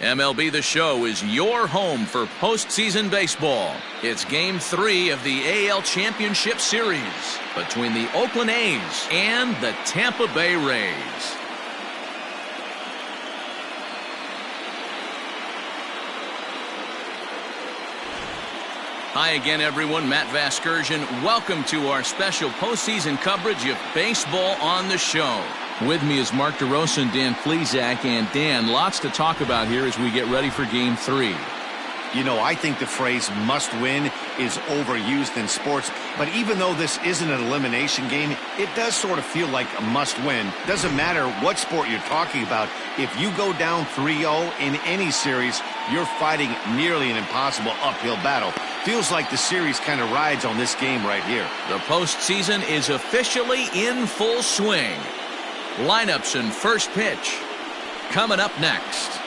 MLB The Show is your home for postseason baseball. It's Game 3 of the AL Championship Series between the Oakland A's and the Tampa Bay Rays. Hi again, everyone. Matt Vasgersian. Welcome to our special postseason coverage of baseball on the show. With me is Mark DeRosa and Dan Plesac. And Dan, lots to talk about here as we get ready for Game 3. You know, I think the phrase must win is overused in sports, but even though this isn't an elimination game, it does sort of feel like a must win. Doesn't matter what sport you're talking about. If you go down 3-0 in any series, you're fighting nearly an impossible uphill battle. Feels like the series kind of rides on this game right here. The postseason is officially in full swing. Lineups and first pitch coming up next.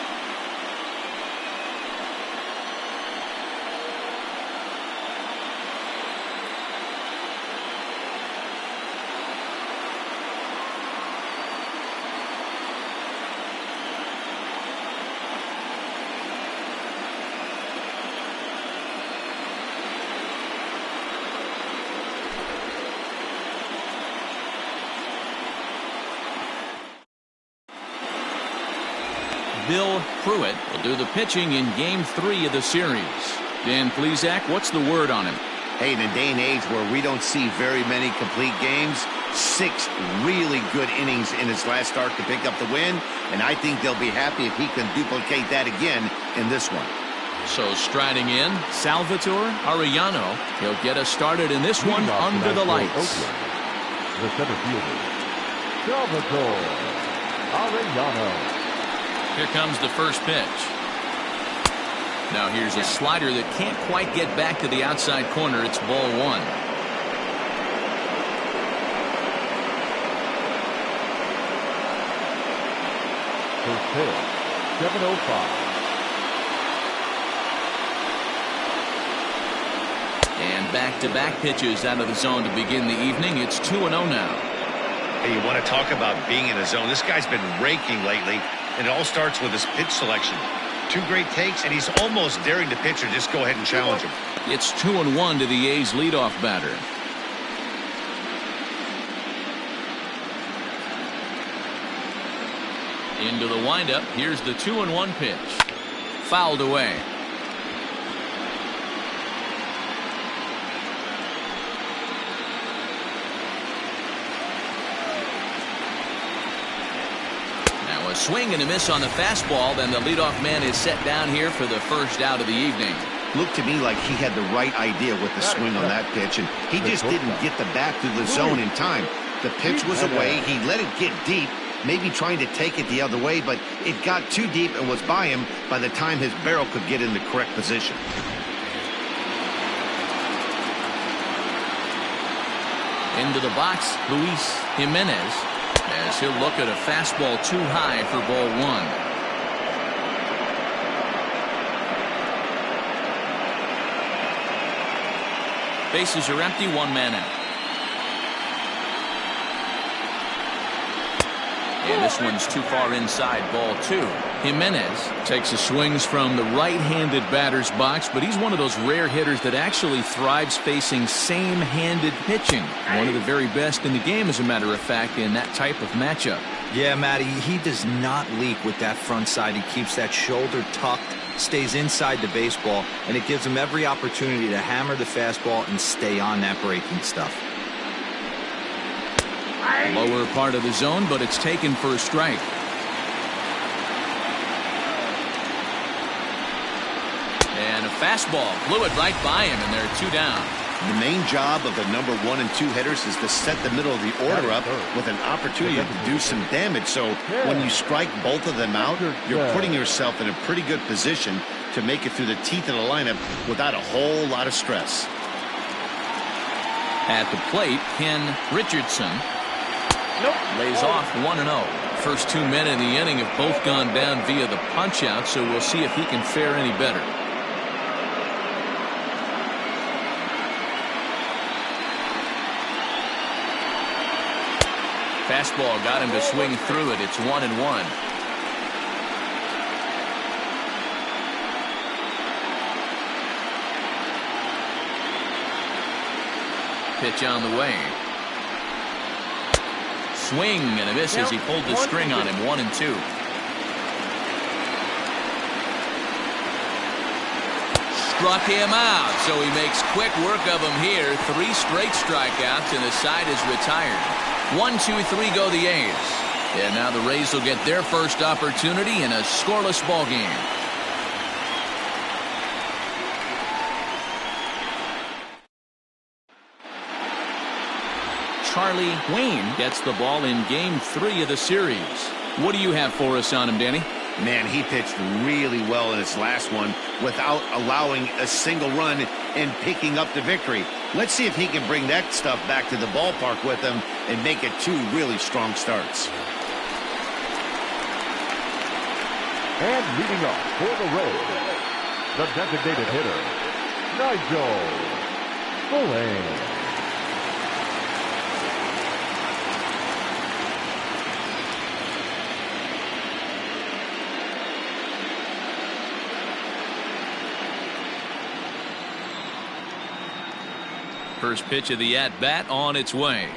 Bill Pruitt will do the pitching in Game 3 of the series. Dan Plesac, what's the word on him? Hey, in a day and age where we don't see very many complete games, 6 really good innings in his last start to pick up the win, and I think they'll be happy if he can duplicate that again in this one. So striding in, Salvatore Arellano. He'll get us started in this one under the lights. Oakland, the center fielder, Salvatore Arellano. Here comes the first pitch. Now here's a slider that can't quite get back to the outside corner. It's ball 1. First pitch, 7:05. And back-to-back pitches out of the zone to begin the evening. It's 2-0 now. Hey, you want to talk about being in a zone? This guy's been raking lately, and it all starts with his pitch selection. 2 great takes, and he's almost daring the pitcher just go ahead and challenge him. It's 2-1 to the A's leadoff batter. Into the windup. Here's the 2-1 pitch. Fouled away. A swing and a miss on the fastball. Then the leadoff man is set down here for the first out of the evening. Looked to me like he had the right idea with the swing on that pitch, and he just didn't get the bat through the zone in time. The pitch was away. He let it get deep, maybe trying to take it the other way, but it got too deep and was by him by the time his barrel could get in the correct position. Into the box, Luis Jimenez, as he'll look at a fastball too high for ball 1. Bases are empty, 1 man out. And this one's too far inside, ball 2. Jimenez takes his swings from the right-handed batter's box, but he's one of those rare hitters that actually thrives facing same-handed pitching. One of the very best in the game, as a matter of fact, in that type of matchup. Yeah, Matty, he does not leak with that front side. He keeps that shoulder tucked, stays inside the baseball, and it gives him every opportunity to hammer the fastball and stay on that breaking stuff. Lower part of the zone, but it's taken for a strike. And a fastball blew it right by him, and there are 2 down. The main job of the number 1 and 2 hitters is to set the middle of the order up with an opportunity to do some damage. So when you strike both of them out, you're putting yourself in a pretty good position to make it through the teeth of the lineup without a whole lot of stress. At the plate, Ken Richardson lays off 1-0. First 2 men in the inning have both gone down via the punch-out, so we'll see if he can fare any better. Fastball got him to swing through it. It's 1-1. Pitch on the way. Swing and a miss as he pulled the string on him. 1-2. Struck him out, so he makes quick work of him here. 3 straight strikeouts, and the side is retired. 1-2-3 go the A's. And now the Rays will get their first opportunity in a scoreless ball game. Charlie Wayne gets the ball in Game 3 of the series. What do you have for us on him, Danny? Man, he pitched really well in his last one without allowing a single run and picking up the victory. Let's see if he can bring that stuff back to the ballpark with him and make it 2 really strong starts. And leading up for the Rays, the designated hitter, Nigel Gill. First pitch of the at-bat on its way.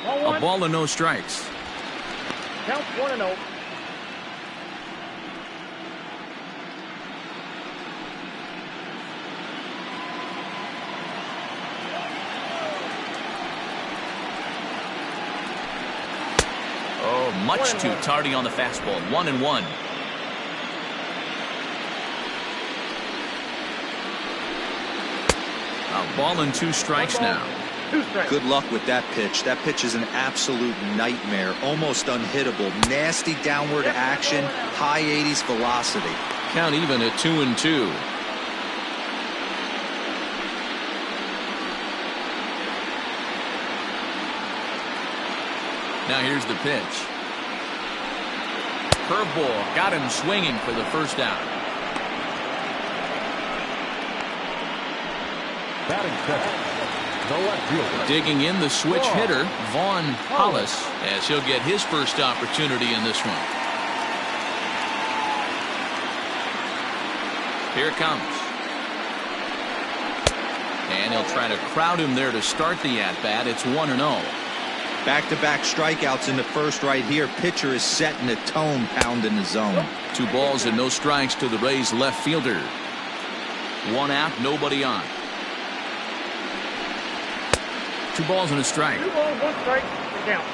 A ball and no strikes. Count 1-0. Oh, much too tardy on the fastball. 1-1. A ball and 2 strikes now. Good luck with that pitch. That pitch is an absolute nightmare. Almost unhittable. Nasty downward action. High 80s velocity. Count even at 2-2. Now here's the pitch. Curveball got him swinging for the first out. Batting second, the left fielder. Digging in the switch hitter, Vaughn Hollis, as he'll get his first opportunity in this one. Here it comes. And he'll try to crowd him there to start the at-bat. It's 1-0. Back-to-back strikeouts in the first right here. Pitcher is setting the tone, pounding the zone. 2 balls and no strikes to the Rays left fielder. 1 out, nobody on. 2 balls and a strike. 2 balls, 1 strike, the count.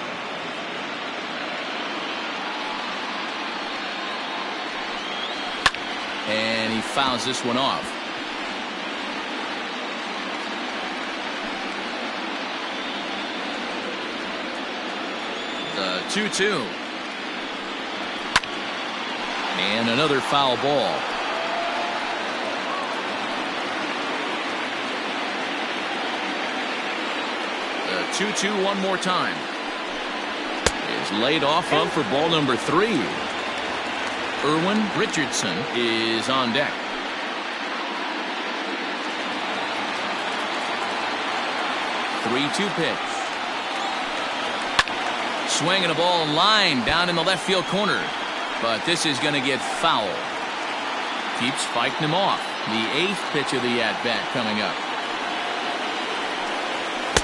And he fouls this one off. The 2-2. And another foul ball. The 2-2 one more time. Is laid off of for ball number 3. Erwin Richardson is on deck. Three-two pitch. Swinging a ball line down in the left field corner. But this is going to get foul. Keeps fighting him off. The 8th pitch of the at-bat coming up.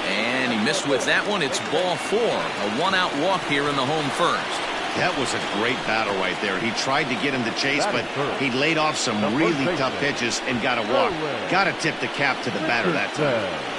And he missed with that one. It's ball 4. A 1-out walk here in the home first. That was a great battle right there. He tried to get him to chase, but he laid off some really tough pitches and got a walk. Got to tip the cap to the batter that time.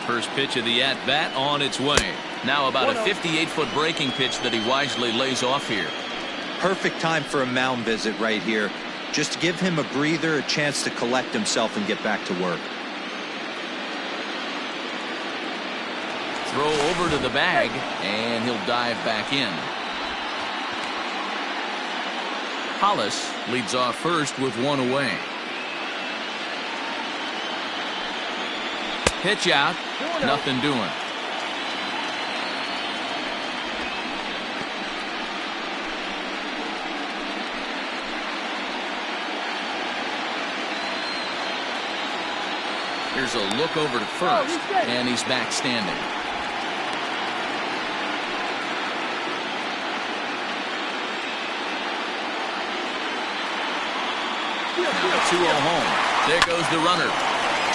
First pitch of the at-bat on its way. Now about a 58-foot breaking pitch that he wisely lays off here. Perfect time for a mound visit right here. Just to give him a breather, a chance to collect himself and get back to work. Throw over to the bag, and he'll dive back in. Hollis leads off first with 1 away. Pitch out. Nothing doing. Here's a look over to first, and he's back standing. Now the 2-0 home. There goes the runner.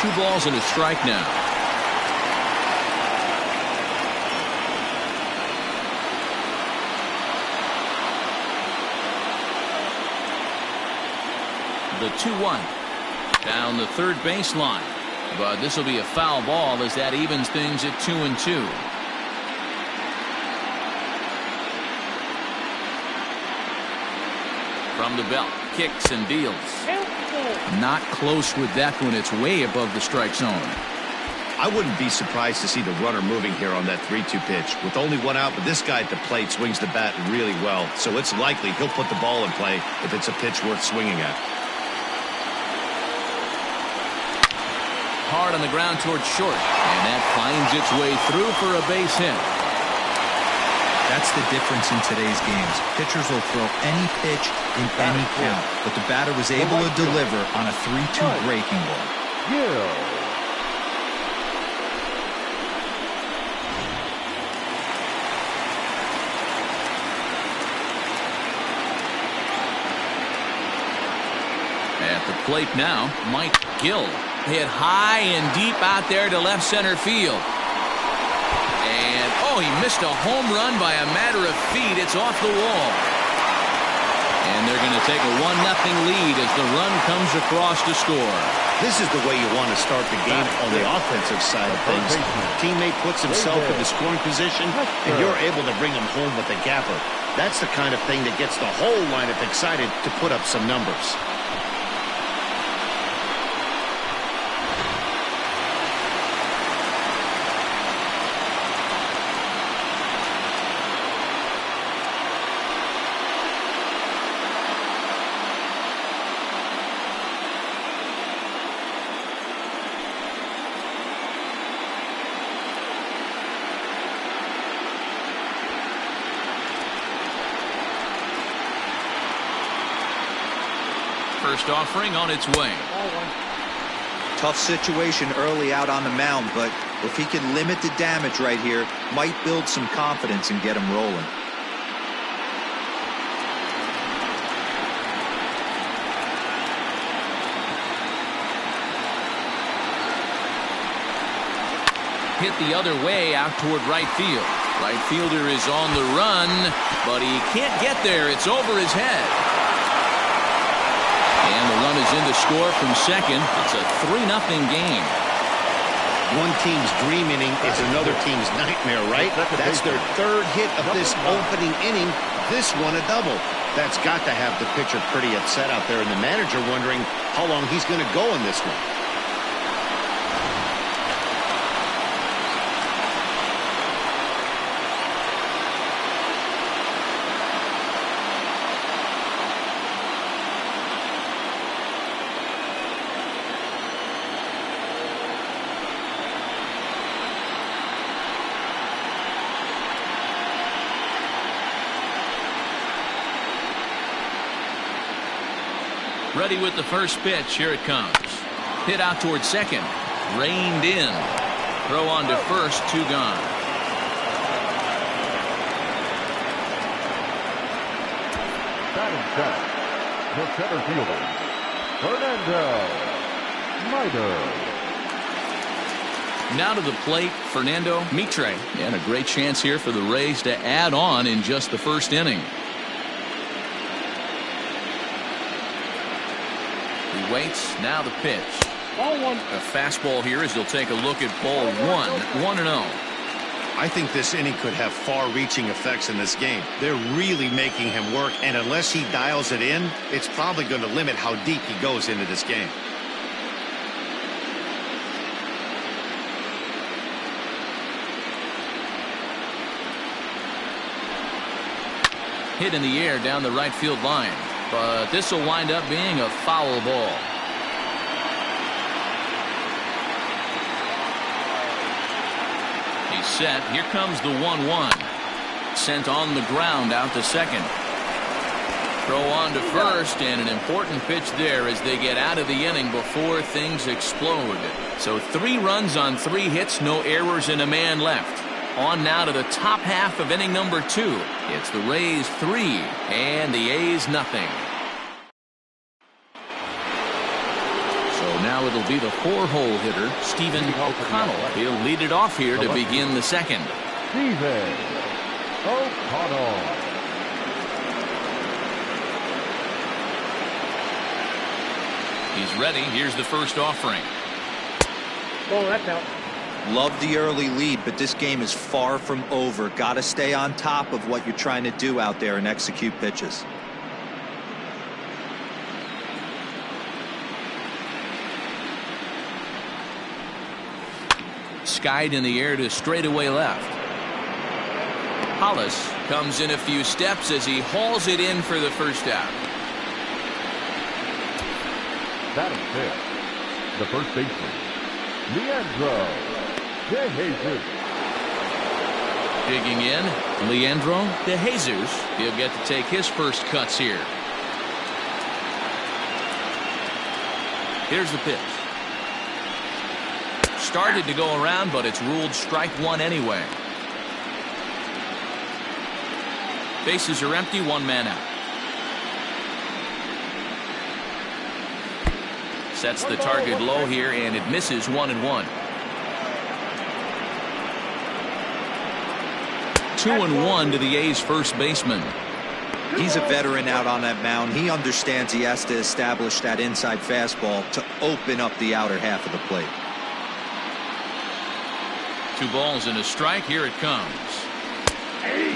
2 balls and a strike now. The 2-1 down the third baseline. But this will be a foul ball as that evens things at 2-2. From the belt, kicks and deals. Not close with that one. It's way above the strike zone. I wouldn't be surprised to see the runner moving here on that 3-2 pitch. With only one out, but this guy at the plate swings the bat really well. So it's likely he'll put the ball in play if it's a pitch worth swinging at. Hard on the ground towards short, and that finds its way through for a base hit. That's the difference in today's games. Pitchers will throw any pitch in any count, but the batter was able to deliver on a 3-2 breaking ball. Gill. At the plate now, Mike Gill. Hit high and deep out there to left center field. And, oh, he missed a home run by a matter of feet. It's off the wall. And they're going to take a 1-0 lead as the run comes across to score. This is the way you want to start the game on the offensive side of things. Teammate puts himself in the scoring position, and you're able to bring him home with a gapper. That's the kind of thing that gets the whole lineup excited to put up some numbers. First offering on its way. Tough situation early out on the mound, but if he can limit the damage right here, might build some confidence and get him rolling. Hit the other way out toward right field. Right fielder is on the run, but he can't get there. It's over his head. And the run is in to score from second. It's a 3-0 game. One team's dream inning is another team's nightmare, right? That's their third hit of this opening inning. This one a double. That's got to have the pitcher pretty upset out there, and the manager wondering how long he's going to go in this one. Ready with the first pitch. Here it comes. Hit out towards second. Reined in. Throw on to first. 2 gone. Batting center. The center fielder, Fernando Mitre. Now to the plate, Fernando Mitre. And a great chance here for the Rays to add on in just the first inning. He waits. Now the pitch. Ball 1. A fastball here as he'll take a look at ball 1. 1-0. I think this inning could have far-reaching effects in this game. They're really making him work, and unless he dials it in, it's probably going to limit how deep he goes into this game. Hit in the air down the right field line. But this will wind up being a foul ball. set. Here comes the 1-1. Sent on the ground out to second. Throw on to first, and an important pitch there as they get out of the inning before things explode. So 3 runs on 3 hits, no errors, and a man left. On now to the top half of inning number 2. It's the Rays 3 and the A's nothing. So now it'll be the 4-hole hitter, Stephen O'Connell. He'll lead it off here to begin the second. Stephen O'Connell. He's ready. Here's the first offering. Oh, that's out. Love the early lead, but this game is far from over. Got to stay on top of what you're trying to do out there and execute pitches. Skied in the air to straightaway left. Hollis comes in a few steps as he hauls it in for the first out. Batting fifth, the first baseman, Leandro De Jesus. Digging in, Leandro De Jesus. He'll get to take his first cuts here. Here's the pitch. Started to go around, but it's ruled strike 1 anyway. Bases are empty, 1 man out. Sets the target low here, and it misses 1-1. 2-1 to the A's first baseman. He's a veteran out on that mound. He understands he has to establish that inside fastball to open up the outer half of the plate. 2 balls and a strike. Here it comes.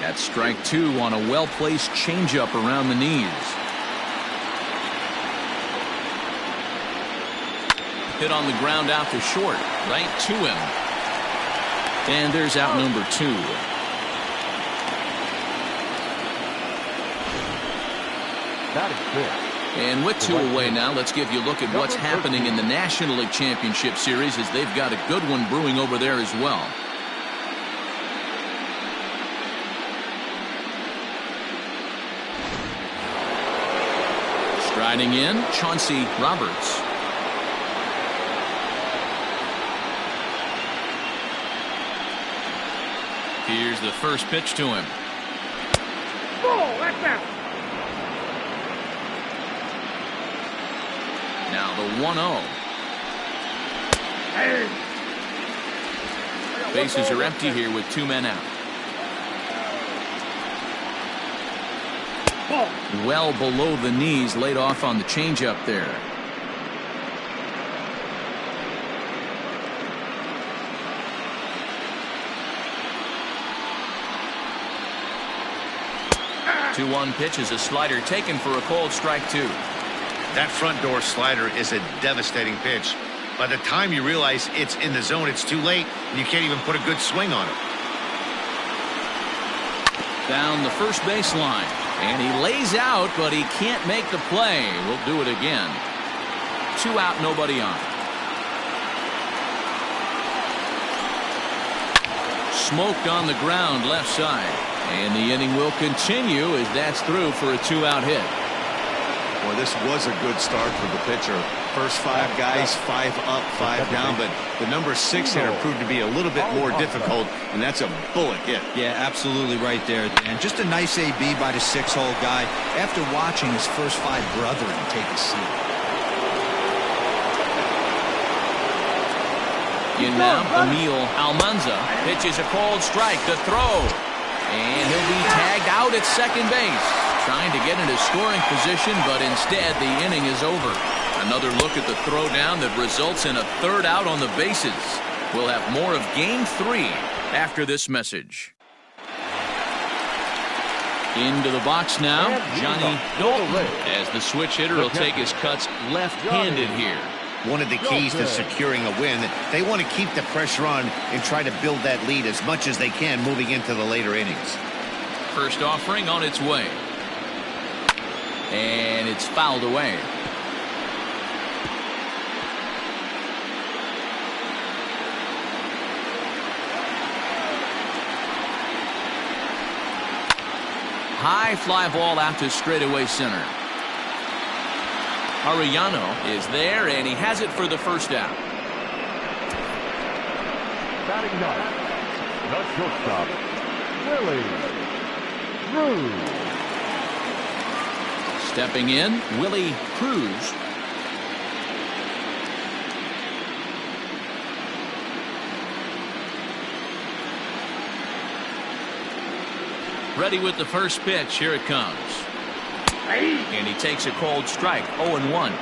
That's strike 2 on a well-placed changeup around the knees. Hit on the ground out to short, right to him. And there's out number 2. That is fifth. And with 2 away now, let's give you a look at what's happening in the National League Championship Series, as they've got a good one brewing over there as well. Striding in, Chauncey Roberts. Here's the first pitch to him. Oh, that's out. Now the 1-0. Bases are empty here with 2 men out. Well below the knees, laid off on the changeup there. The 2-1 pitch is a slider taken for a called strike 2. That front door slider is a devastating pitch. By the time you realize it's in the zone, it's too late, and you can't even put a good swing on it. Down the first baseline, and he lays out, but he can't make the play. We'll do it again. 2 out, nobody on. Smoked on the ground left side, and the inning will continue as that's through for a 2-out hit. Well, this was a good start for the pitcher. First 5 guys, 5 up, 5 down, but the number 6 hitter proved to be a little bit more difficult, and that's a bullet hit. Yeah, absolutely right there, Dan. Just a nice AB by the 6-hole guy after watching his first 5 brethren take a seat. In now, Emil Almanza pitches a called strike to throw, and he'll be tagged out at second base. Trying to get into scoring position, but instead the inning is over. Another look at the throwdown that results in a 3rd out on the bases. We'll have more of Game 3 after this message. Into the box now, Johnny Dalton, as the switch hitter will take his cuts left-handed here. One of the keys to securing a win, they want to keep the pressure on and try to build that lead as much as they can moving into the later innings. First offering on its way. And it's fouled away. High fly ball out to straightaway center. Arellano is there, and he has it for the first out. Batting ninth, the shortstop, Willie Cruz. Stepping in, Willie Cruz. Ready with the first pitch. Here it comes. And he takes a cold strike. 0-1.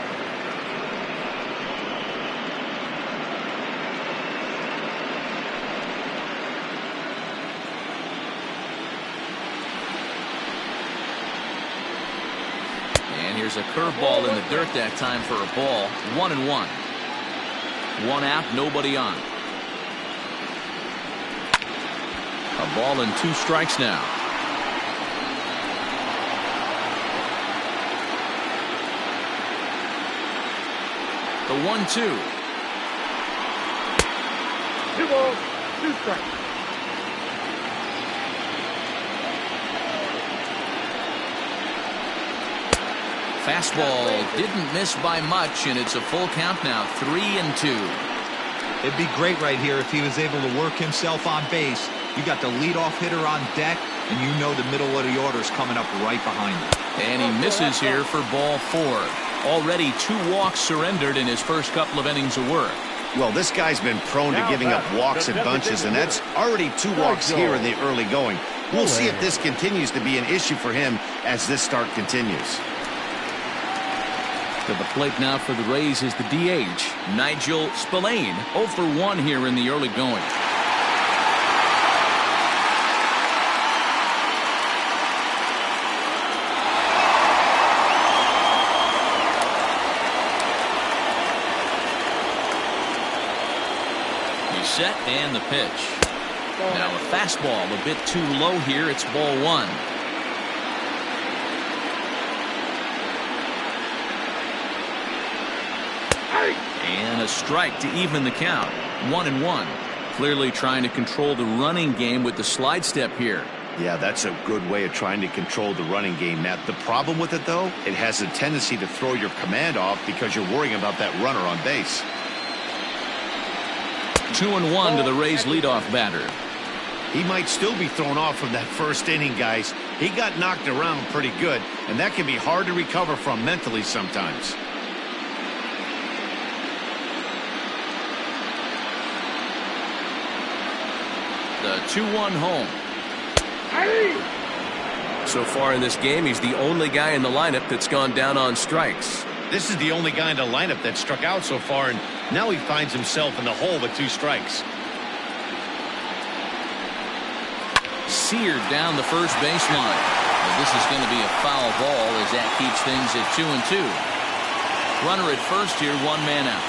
And here's a curveball in the dirt that time for a ball. 1-1. One out, nobody on. A ball and 2 strikes now. The 1-2. 2 balls, 2 strikes. Fastball didn't miss by much, and it's a full count now. 3-2. It'd be great right here if he was able to work himself on base. You got the leadoff hitter on deck, and you know the middle of the order is coming up right behind him. And he misses here for ball 4. Already 2 walks surrendered in his first couple of innings of work. Well, this guy's been prone to giving up walks in bunches, and that's already 2 walks here in the early going. We'll see if this continues to be an issue for him as this start continues. To the plate now for the Rays is the DH, Nigel Spillane. 0 for 1 here in the early going. Set and the pitch. Now a fastball a bit too low here. It's ball 1. And a strike to even the count. 1-1. Clearly trying to control the running game with the slide step here. Yeah, that's a good way of trying to control the running game, Matt. The problem with it, though, it has a tendency to throw your command off because you're worrying about that runner on base. 2-1 to the Rays leadoff batter. He might still be thrown off from that first inning, guys. He got knocked around pretty good, and that can be hard to recover from mentally sometimes. The 2-1 home. So far in this game, he's the only guy in the lineup that's gone down on strikes. This is the only guy in the lineup that struck out so far, and now he finds himself in the hole with 2 strikes. Seared down the first baseline. Well, this is going to be a foul ball as that keeps things at 2-2. Runner at first here, 1 man out.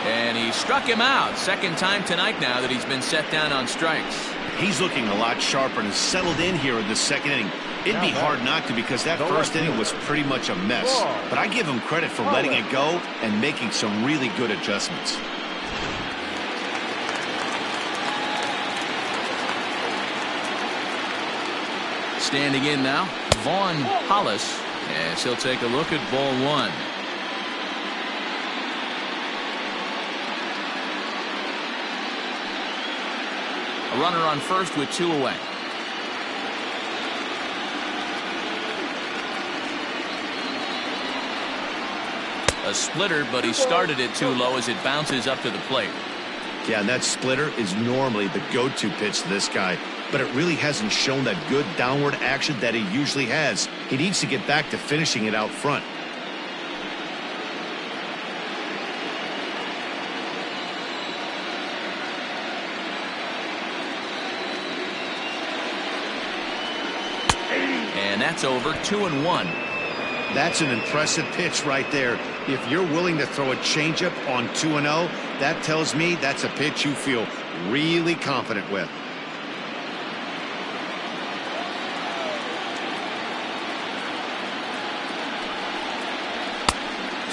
And he struck him out. Second time tonight now that he's been set down on strikes. He's looking a lot sharper and has settled in here in the second inning. It'd be hard not to because that first inning was pretty much a mess. But I give him credit for letting it go and making some really good adjustments. Standing in now, Vaughn Hollis, as he'll take a look at ball 1. A runner on first with 2 away. A splitter, but he started it too low as it bounces up to the plate. Yeah, and that splitter is normally the go-to pitch to this guy, but it really hasn't shown that good downward action that he usually has. He needs to get back to finishing it out front. And that's over. 2-1. That's an impressive pitch right there. If you're willing to throw a changeup on 2-0, that tells me that's a pitch you feel really confident with.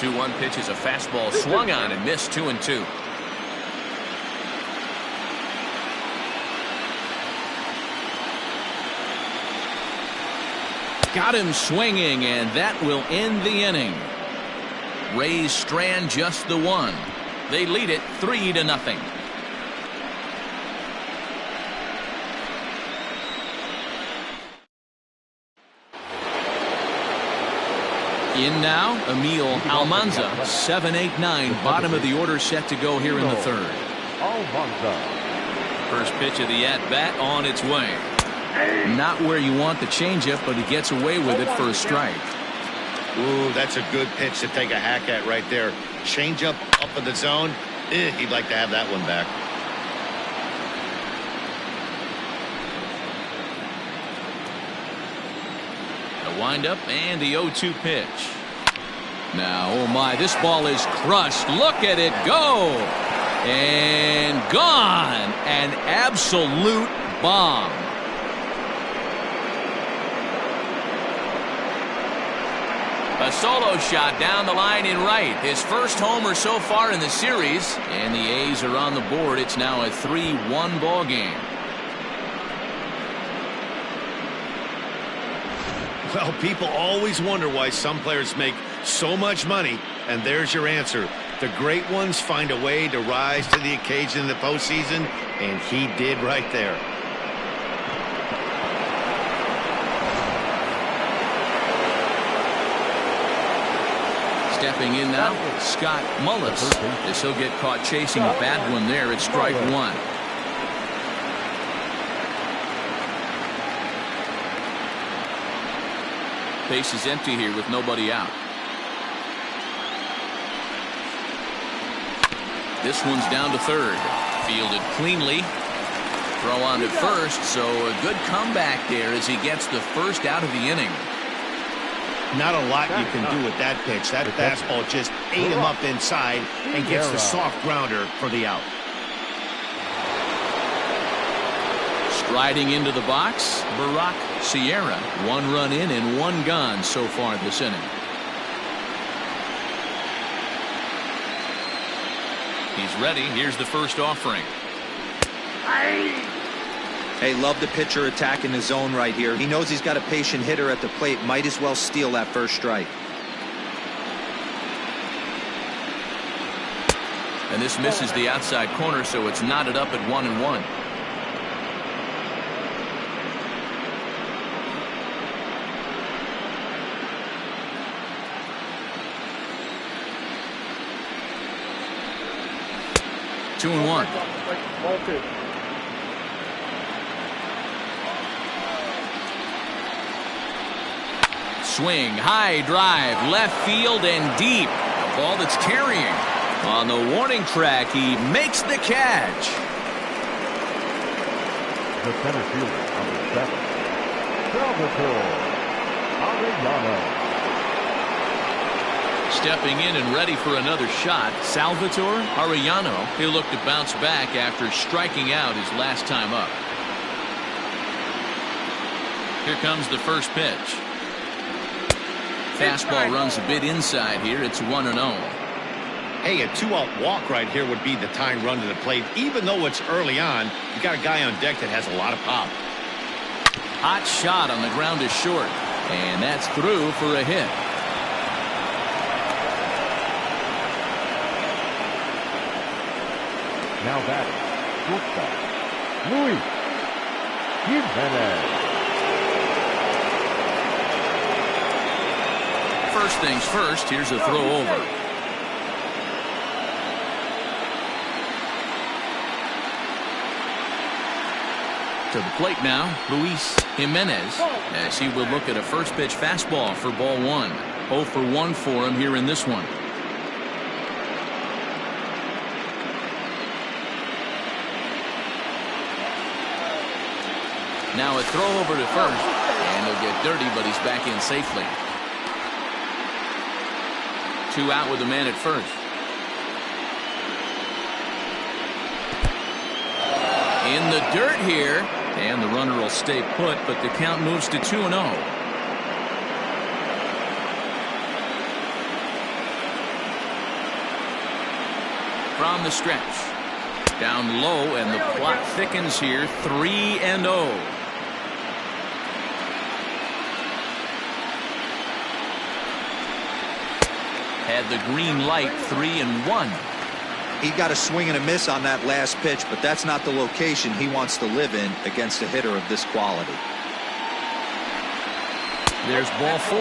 The 2-1 pitch is a fastball swung on and missed. 2-2. Got him swinging, and that will end the inning. Rays strand just the one. They lead it 3-0. In now, Emil Almanza, 7-8-9, bottom of the order, set to go here in the third. Almanza. First pitch of the at-bat on its way. Not where you want the changeup, but he gets away with it for a strike. Ooh, that's a good pitch to take a hack at right there. Changeup up in the zone. He'd like to have that one back. The windup and the 0-2 pitch. Now, oh my, this ball is crushed. Look at it go. And gone. An absolute bomb. A solo shot down the line in right. His first homer so far in the series. And the A's are on the board. It's now a 3-1 ball game. Well, people always wonder why some players make so much money, and there's your answer. The great ones find a way to rise to the occasion in the postseason, and he did right there. Stepping in now, Scott Mullis. As he'll get caught chasing a bad one there at strike one. Base is empty here with nobody out. This one's down to third. Fielded cleanly. Throw on to first, so a good comeback there as he gets the first out of the inning. Not a lot you can do with that pitch. That fastball just ate him up inside and gets the soft grounder for the out. Striding into the box, Barack Sierra. 1 run in and 1 gone so far this inning. He's ready. Here's the first offering. Hey, love the pitcher attacking the zone right here. He knows he's got a patient hitter at the plate. Might as well steal that first strike. And this misses the outside corner, so it's knotted up at 1-1. Two and 1. Swing, high drive, left field and deep. A ball that's carrying. On the warning track, he makes the catch. The center fielder, number 7, Salvatore Arellano. Stepping in and ready for another shot, Salvatore Arellano. He'll look to bounce back after striking out his last time up. Here comes the first pitch. Fastball runs a bit inside here. It's 1-0. Hey, a 2-out walk right here would be the tying run to the plate. Even though it's early on, you got a guy on deck that has a lot of pop. Hot shot on the ground is short. And that's through for a hit. Now batting, shortstop, Luis Jimenez. First things first, here's a throw over. To the plate now, Luis Jimenez, as he will look at a first pitch fastball for ball 1. 0 for 1 for him here in this one. Now a throw over to first, and he'll get dirty, but he's back in safely. 2 out with a man at first. In the dirt here, and the runner will stay put, but the count moves to 2-0. From the stretch. Down low, and the plot thickens here. 3-0. had the green light, 3-1. He got a swing and a miss on that last pitch, but that's not the location he wants to live in against a hitter of this quality. There's ball 4.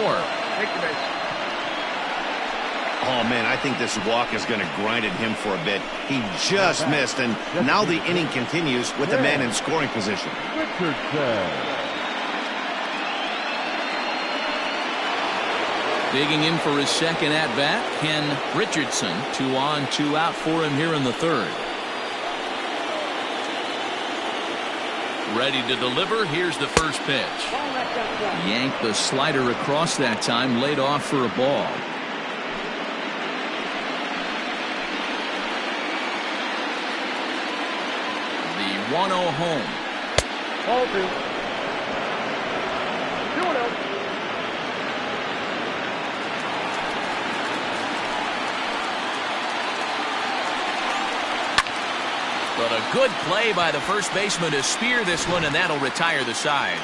Oh, man, I think this walk is going to grind at him for a bit. He just missed, and now the inning continues with the man in scoring position. Richardson. Digging in for his second at-bat, Ken Richardson. 2 on, 2 out for him here in the 3rd. Ready to deliver. Here's the first pitch. Yanked the slider across that time, laid off for a ball. The 1-0 home. Ball 2. 2-0. But a good play by the first baseman to spear this one, and that'll retire the side.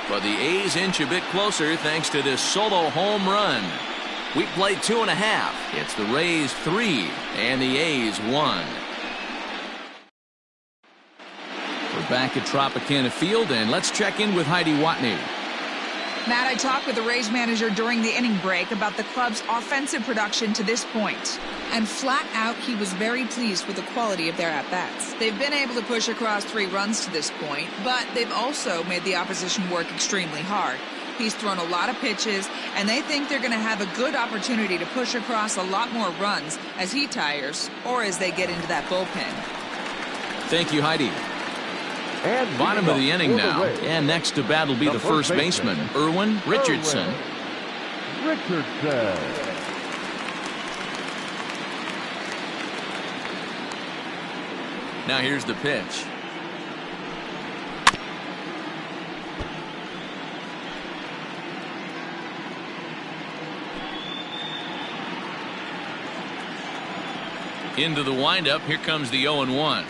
But the A's inch a bit closer thanks to this solo home run. We played 2.5. It's the Rays 3 and the A's 1. We're back at Tropicana Field, and let's check in with Heidi Watney. Matt, I talked with the Rays manager during the inning break about the club's offensive production to this point. And flat out, he was very pleased with the quality of their at-bats. They've been able to push across 3 runs to this point, but they've also made the opposition work extremely hard. He's thrown a lot of pitches, and they think they're going to have a good opportunity to push across a lot more runs as he tires or as they get into that bullpen. Thank you, Heidi. And bottom of the inning now, and next to bat will be the first baseman, Erwin Richardson. Richardson. Now here's the pitch. Into the windup, here comes the 0-1.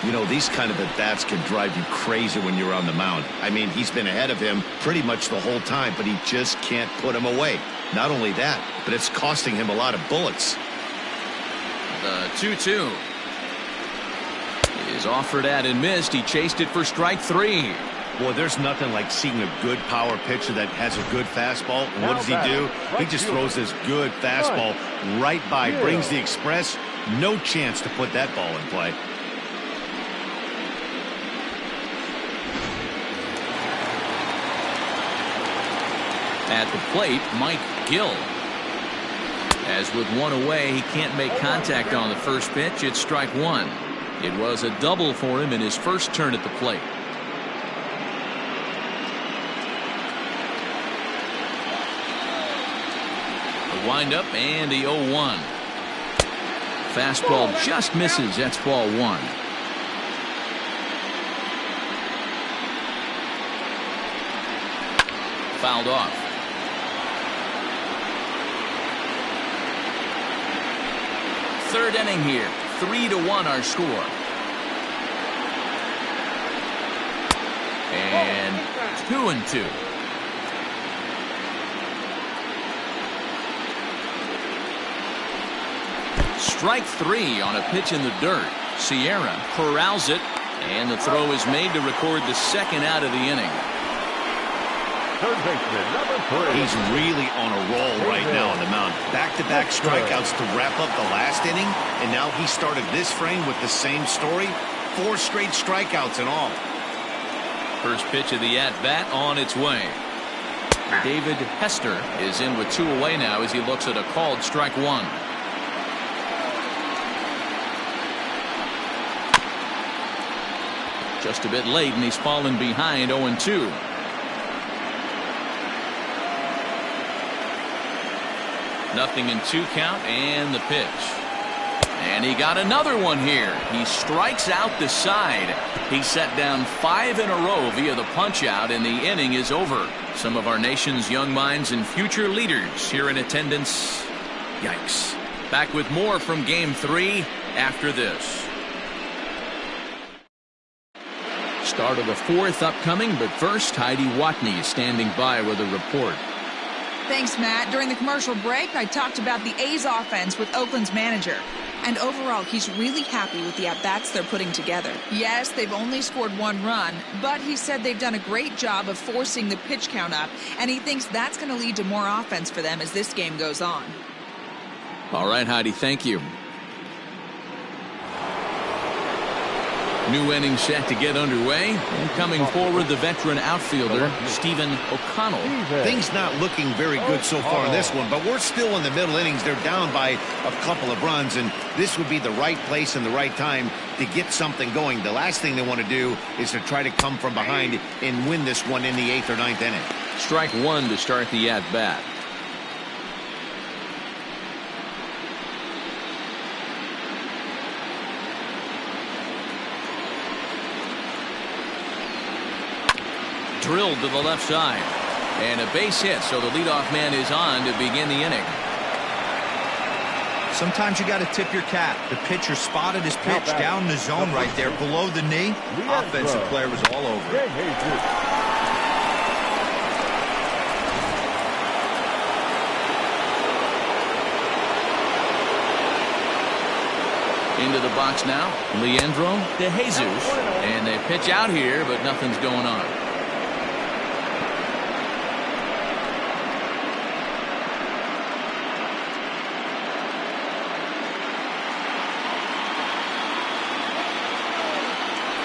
You know, these kind of at-bats can drive you crazy when you're on the mound. I mean, he's been ahead of him pretty much the whole time, but he just can't put him away. Not only that, but it's costing him a lot of bullets. The 2-2 is offered at and missed. He chased it for strike 3. Boy, there's nothing like seeing a good power pitcher that has a good fastball. And what does he do? He just throws this good fastball right by, brings the express. No chance to put that ball in play. At the plate, Mike Gill. As with one away, he can't make contact on the first pitch. It's strike 1. It was a double for him in his first turn at the plate. The windup and the 0-1. Fastball just misses. That's ball 1. Fouled off. Third inning here. 3-1 our score. And 2-2. Strike 3 on a pitch in the dirt. Sierra corrals it, and the throw is made to record the second out of the inning. third baseman, number 3. He's really on a roll right now on the mound. Back-to-back strikeouts to wrap up the last inning, and now he started this frame with the same story. 4 straight strikeouts in all. First pitch of the at-bat on its way. David Hester is in with 2 away now as he looks at a called strike 1. Just a bit late, and he's fallen behind 0-2. Nothing in 2 count, and the pitch. And he got another one here. He strikes out the side. He set down 5 in a row via the punch-out, and the inning is over. Some of our nation's young minds and future leaders here in attendance. Yikes. Back with more from Game 3 after this. Start of the 4th upcoming, but first, Heidi Watney is standing by with a report. Thanks, Matt. During the commercial break, I talked about the A's offense with Oakland's manager. And overall, he's really happy with the at-bats they're putting together. Yes, they've only scored 1 run, but he said they've done a great job of forcing the pitch count up, and he thinks that's going to lead to more offense for them as this game goes on. All right, Heidi, thank you. New inning set to get underway. And coming forward, the veteran outfielder, Stephen O'Connell. Things not looking very good so far in this one, but we're still in the middle innings. They're down by a couple of runs, and this would be the right place and the right time to get something going. The last thing they want to do is to try to come from behind and win this one in the 8th or 9th inning. Strike 1 to start the at-bat. Drilled to the left side. And a base hit, so the leadoff man is on to begin the inning. Sometimes you got to tip your cap. The pitcher spotted his pitch down the zone right there below the knee. Offensive player was all over it. Into the box now, Leandro De Jesus. And they pitch out here, but nothing's going on.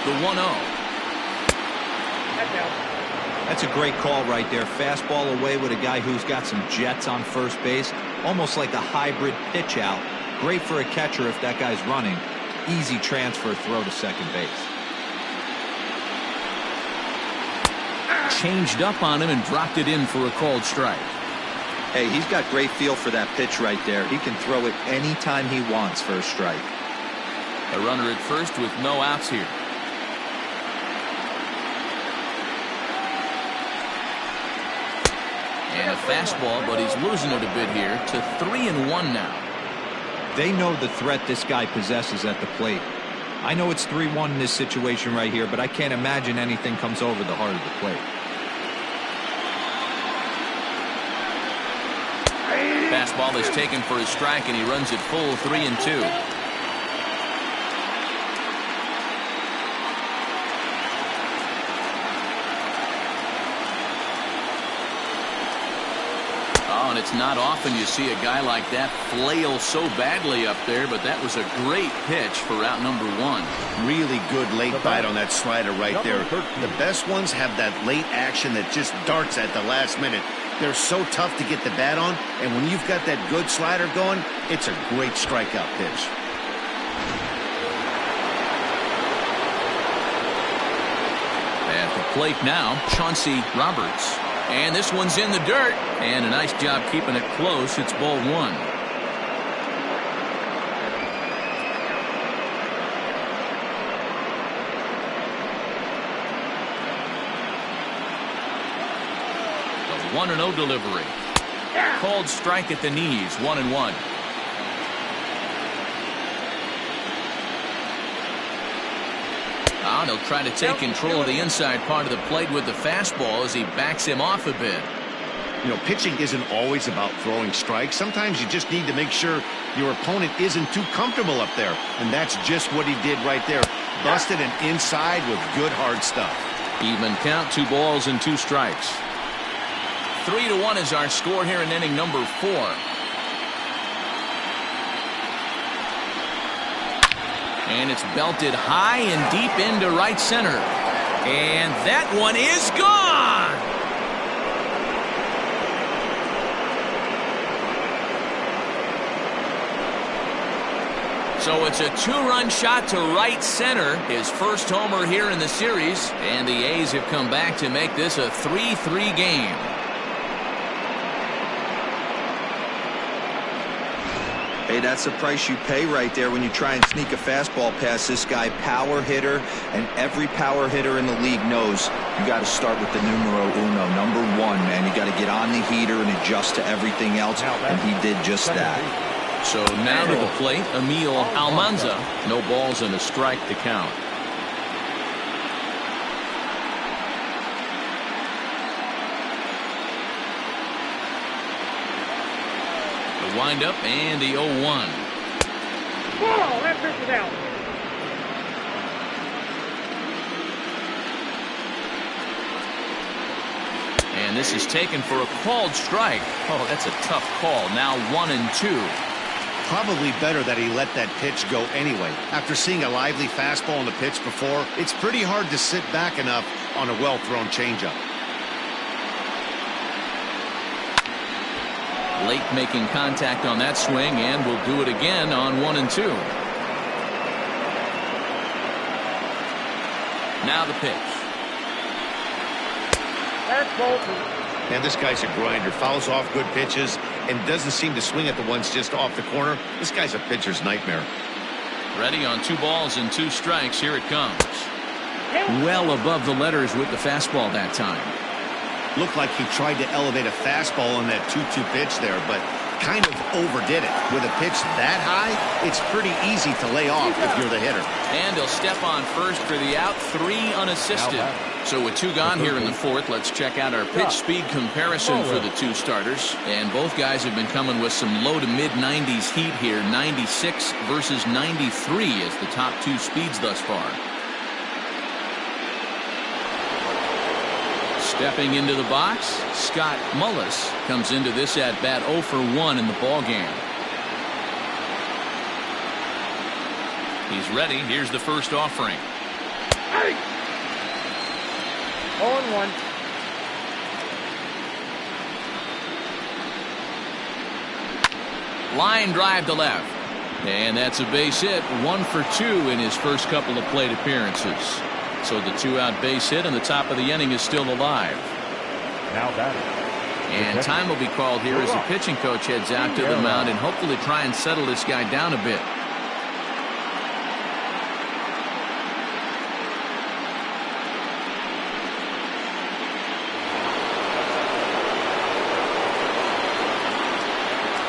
The 1-0. That's a great call right there. Fastball away with a guy who's got some jets on first base. Almost like a hybrid pitch out. Great for a catcher if that guy's running. Easy transfer throw to second base. Changed up on him and dropped it in for a called strike. Hey, he's got great feel for that pitch right there. He can throw it anytime he wants for a strike. A runner at first with no outs here. And a fastball, but he's losing it a bit here to 3-1 now. They know the threat this guy possesses at the plate. I know it's 3-1 in this situation right here, but I can't imagine anything comes over the heart of the plate. Fastball is taken for a strike, and he runs it full 3-2. And it's not often you see a guy like that flail so badly up there, but that was a great pitch for out number 1. Really good late bite on that slider right there. The best ones have that late action that just darts at the last minute. They're so tough to get the bat on, and when you've got that good slider going, it's a great strikeout pitch. At the plate now, Chauncey Roberts. And this one's in the dirt. And a nice job keeping it close. It's ball 1. The 1-0 delivery. Called strike at the knees. 1-1. And he'll try to take control of the inside part of the plate with the fastball as he backs him off a bit. You know, pitching isn't always about throwing strikes. Sometimes you just need to make sure your opponent isn't too comfortable up there. And that's just what he did right there. Busted an inside with good hard stuff. Even count, 2 balls and 2 strikes. 3-1 is our score here in inning number 4. And it's belted high and deep into right center. And that one is gone! So it's a 2-run shot to right center. His first homer here in the series. And the A's have come back to make this a 3-3 game. Hey, that's the price you pay right there when you try and sneak a fastball past this guy. Power hitter, and every power hitter in the league knows you got to start with the numero uno, number 1, man. You got to get on the heater and adjust to everything else, and he did just that. So now to the plate, Emil Almanza. No balls and a strike to count. The windup and the 0-1. Whoa, that pitch is out. And this is taken for a called strike. Oh, that's a tough call. Now 1-2. Probably better that he let that pitch go anyway. After seeing a lively fastball on the pitch before, it's pretty hard to sit back enough on a well-thrown changeup. Late making contact on that swing, and will do it again on 1-2. Now the pitch. That's bolted. And this guy's a grinder. Fouls off good pitches and doesn't seem to swing at the ones just off the corner. This guy's a pitcher's nightmare. Ready on 2 balls and 2 strikes. Here it comes. Well above the letters with the fastball that time. Looked like he tried to elevate a fastball on that 2-2 pitch there, but kind of overdid it. With a pitch that high, it's pretty easy to lay off if you're the hitter. And he'll step on first for the out, 3 unassisted. So with 2 gone here in the 4th, let's check out our pitch speed comparison for the 2 starters. And both guys have been coming with some low to mid 90s heat here. 96 versus 93 is the top 2 speeds thus far. Stepping into the box, Scott Mullis comes into this at bat 0 for 1 in the ball game. He's ready. Here's the first offering. Hey! 0-1. Line drive to left. And that's a base hit. 1 for 2 in his first couple of plate appearances. So the 2-out base hit and the top of the inning is still alive. Now batting. And time will be called here as the pitching coach heads out to the mound and hopefully try and settle this guy down a bit.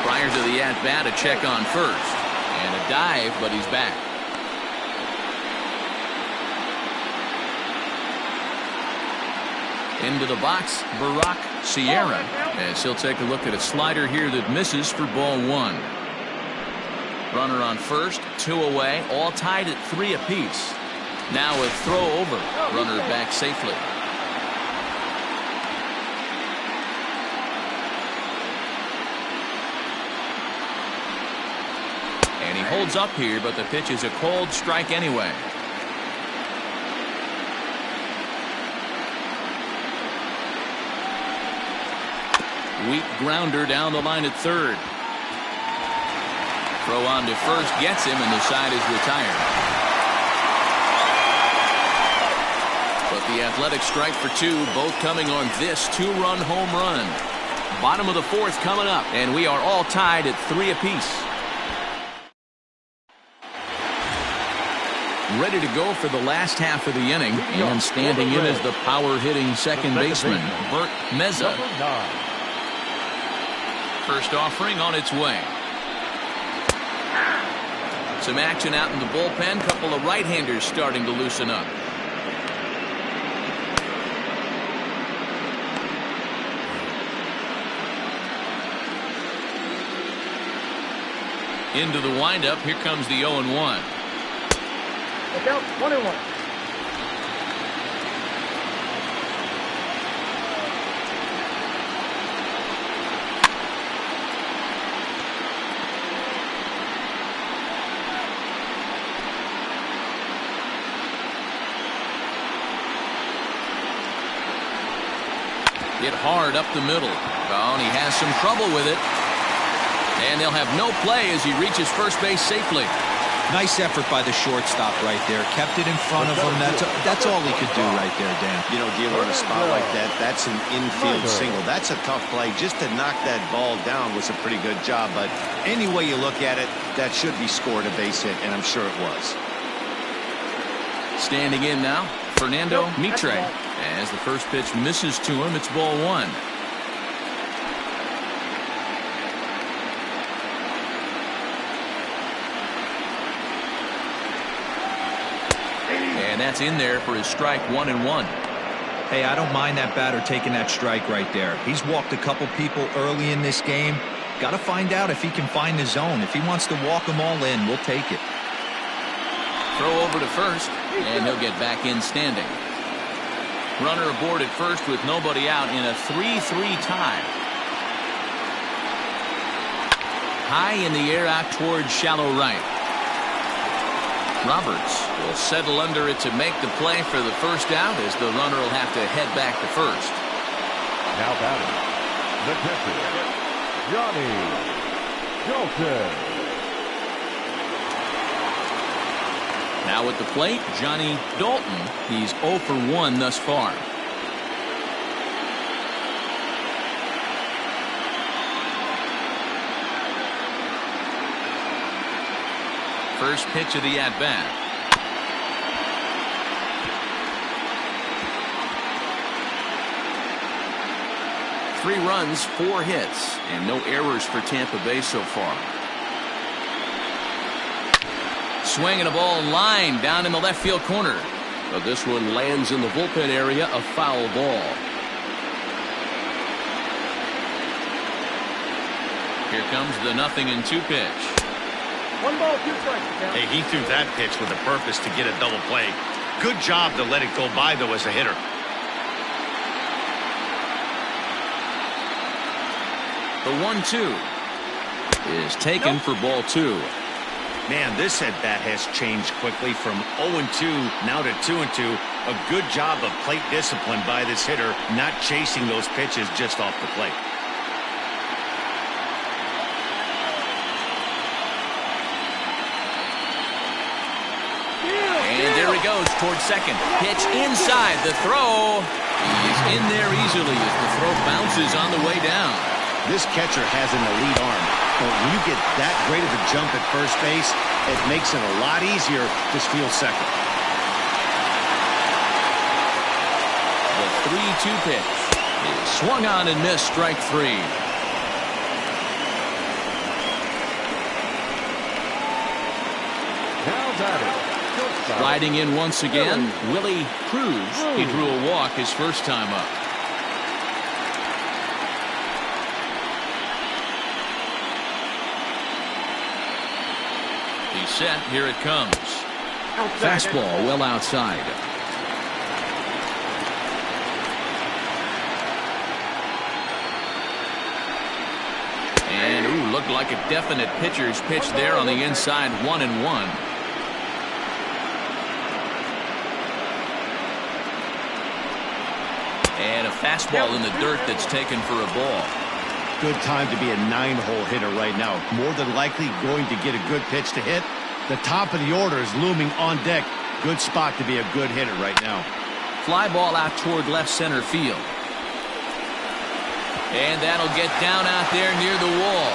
Prior to the at-bat, a check on first. And a dive, but he's back. Into the box, Barack Sierra, as he'll take a look at a slider here that misses for ball 1. Runner on first, 2 away, all tied at 3 apiece. Now a throw over, runner back safely. And he holds up here, but the pitch is a cold strike anyway. Weak grounder down the line at third. Throw on to first gets him, and the side is retired. But the Athletic strike for 2, both coming on this 2-run home run. Bottom of the 4th coming up, and we are all tied at 3 apiece. Ready to go for the last half of the inning, and standing in as the power-hitting second baseman, Bert Meza. First offering on its way. Some action out in the bullpen. Couple of right-handers starting to loosen up. Into the windup. Here comes the 0-1. Look out, 1-1. Hit hard up the middle. Oh, and he has some trouble with it. And they'll have no play as he reaches first base safely. Nice effort by the shortstop right there. Kept it in front of him. That's all he could do right there, Dan. You know, dealing in a spot like that, that's an infield single. That's a tough play. Just to knock that ball down was a pretty good job. But any way you look at it, that should be scored a base hit, and I'm sure it was. Standing in now, Fernando Mitre. As the first pitch misses to him, it's ball one. And that's in there for his strike, 1-1. Hey, I don't mind that batter taking that strike right there. He's walked a couple people early in this game. Got to find out if he can find the zone. If he wants to walk them all in, we'll take it. Throw over to first, and he'll get back in standing. Runner aboard at first with nobody out in a 3-3 tie. High in the air out towards shallow right. Roberts will settle under it to make the play for the first out as the runner will have to head back to first. Now batting, the catcher, Johnny Dalton. Now at the plate, Johnny Dalton. He's 0 for 1 thus far. First pitch of the at-bat. Three runs, 4 hits, and no errors for Tampa Bay so far. Swinging a ball line down in the left field corner. But this one lands in the bullpen area, a foul ball. Here comes the 0-2 pitch. 1 ball, 2 strikes. Hey, he threw that pitch with a purpose to get a double play. Good job to let it go by, though, as a hitter. The 1-2 is taken for ball 2. Man, this at-bat has changed quickly from 0-2 now to 2-2. A good job of plate discipline by this hitter, not chasing those pitches just off the plate. And there he goes towards second. Pitch inside. The throw. He's in there easily as the throw bounces on the way down. This catcher has an elite arm. But when you get that great of a jump at first base, it makes it a lot easier to steal second. The 3-2 pitch is swung on and missed, strike 3. Now batting, Riding in once again, Willie Cruz. He drew a walk his first time up. He's set. Here it comes. Fastball well outside. And looked like a definite pitcher's pitch there on the inside. 1-1. And a fastball in the dirt that's taken for a ball. Good time to be a 9-hole hitter right now. More than likely going to get a good pitch to hit. The top of the order is looming on deck. Good spot to be a good hitter right now. Fly ball out toward left center field. And that'll get down out there near the wall.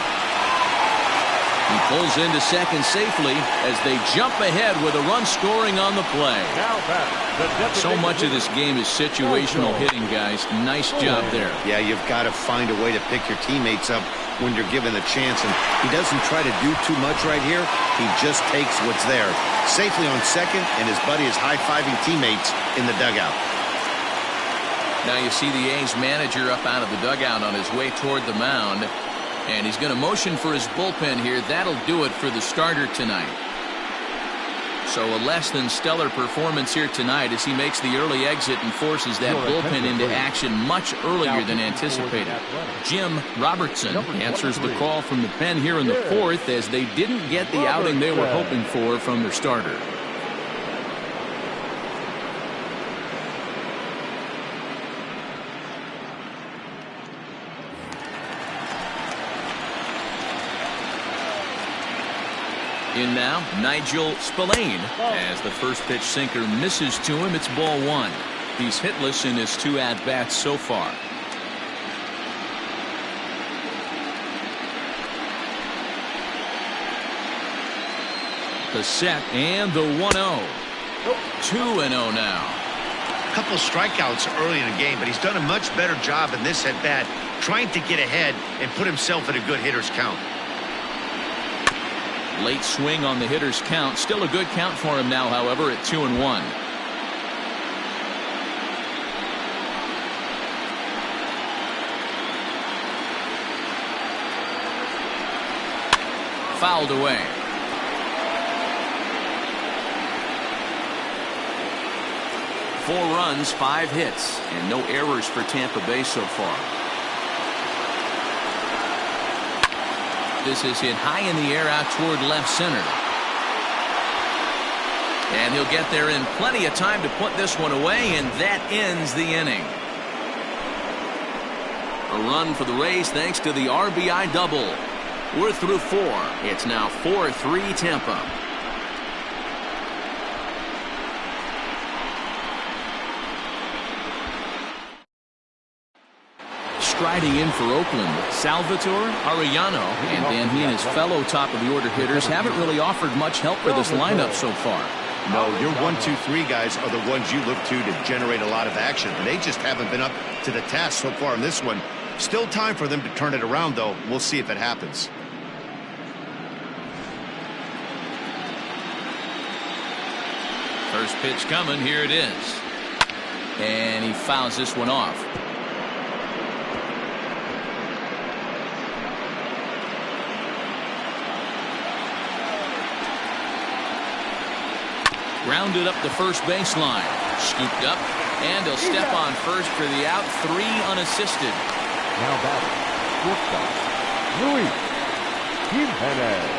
He pulls into second safely as they jump ahead with a run scoring on the play. now batting, the So much of this game is situational hitting, guys. Nice job there. Yeah, you've got to find a way to pick your teammates up when you're given the chance. And he doesn't try to do too much right here. He just takes what's there. Safely on second, and his buddy is high-fiving teammates in the dugout. Now you see the A's manager up out of the dugout on his way toward the mound. And he's going to motion for his bullpen here. That'll do it for the starter tonight. So a less than stellar performance here tonight as he makes the early exit and forces that bullpen into action much earlier than anticipated. Jim Robertson answers the call from the pen here in the fourth as they didn't get the outing they were hoping for from their starter. In now, Nigel Spillane, as the first pitch sinker misses to him. It's ball one. He's hitless in his 2 at-bats so far. The set and the 1-0. 2-0 now. A couple strikeouts early in the game, but he's done a much better job in this at-bat trying to get ahead and put himself at a good hitter's count. Late swing on the hitter's count. Still a good count for him now, however, at 2-1. Fouled away. Four runs, 5 hits, and no errors for Tampa Bay so far. This is hit high in the air out toward left center. And he'll get there in plenty of time to put this one away, and that ends the inning. A run for the Rays thanks to the RBI double. We're through 4. It's now 4-3 Tampa. Striding in for Oakland, Salvatore Arellano, and then he and his fellow top-of-the-order hitters haven't really offered much help for this lineup so far. No, your 1, 2, 3 guys are the ones you look to generate a lot of action. They just haven't been up to the task so far in this one. Still time for them to turn it around, though. We'll see if it happens. First pitch coming. Here it is. And he fouls this one off. Grounded up the first baseline. Scooped up. And he'll step on first for the out. 3 unassisted. Now batting, shortstop, Luis Jimenez.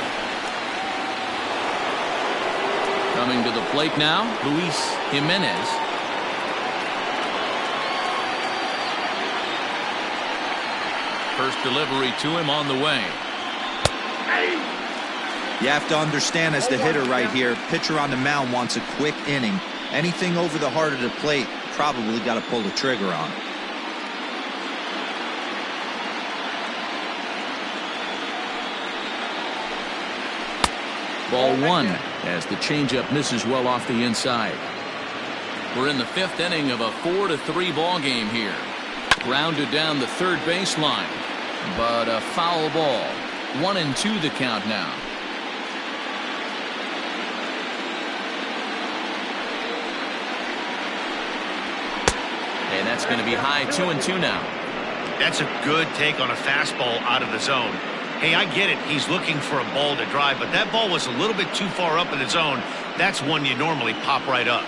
Coming to the plate now, Luis Jimenez. First delivery to him on the way. You have to understand, as the hitter right here, pitcher on the mound wants a quick inning. Anything over the heart of the plate, probably got to pull the trigger on. Ball 1 as the changeup misses well off the inside. We're in the 5th inning of a 4-3 ball game here. Grounded down the third baseline, but a foul ball. 1-2 the count now. And that's going to be high. 2-2 now. That's a good take on a fastball out of the zone. Hey, I get it. He's looking for a ball to drive, but that ball was a little bit too far up in the zone. That's one you normally pop right up.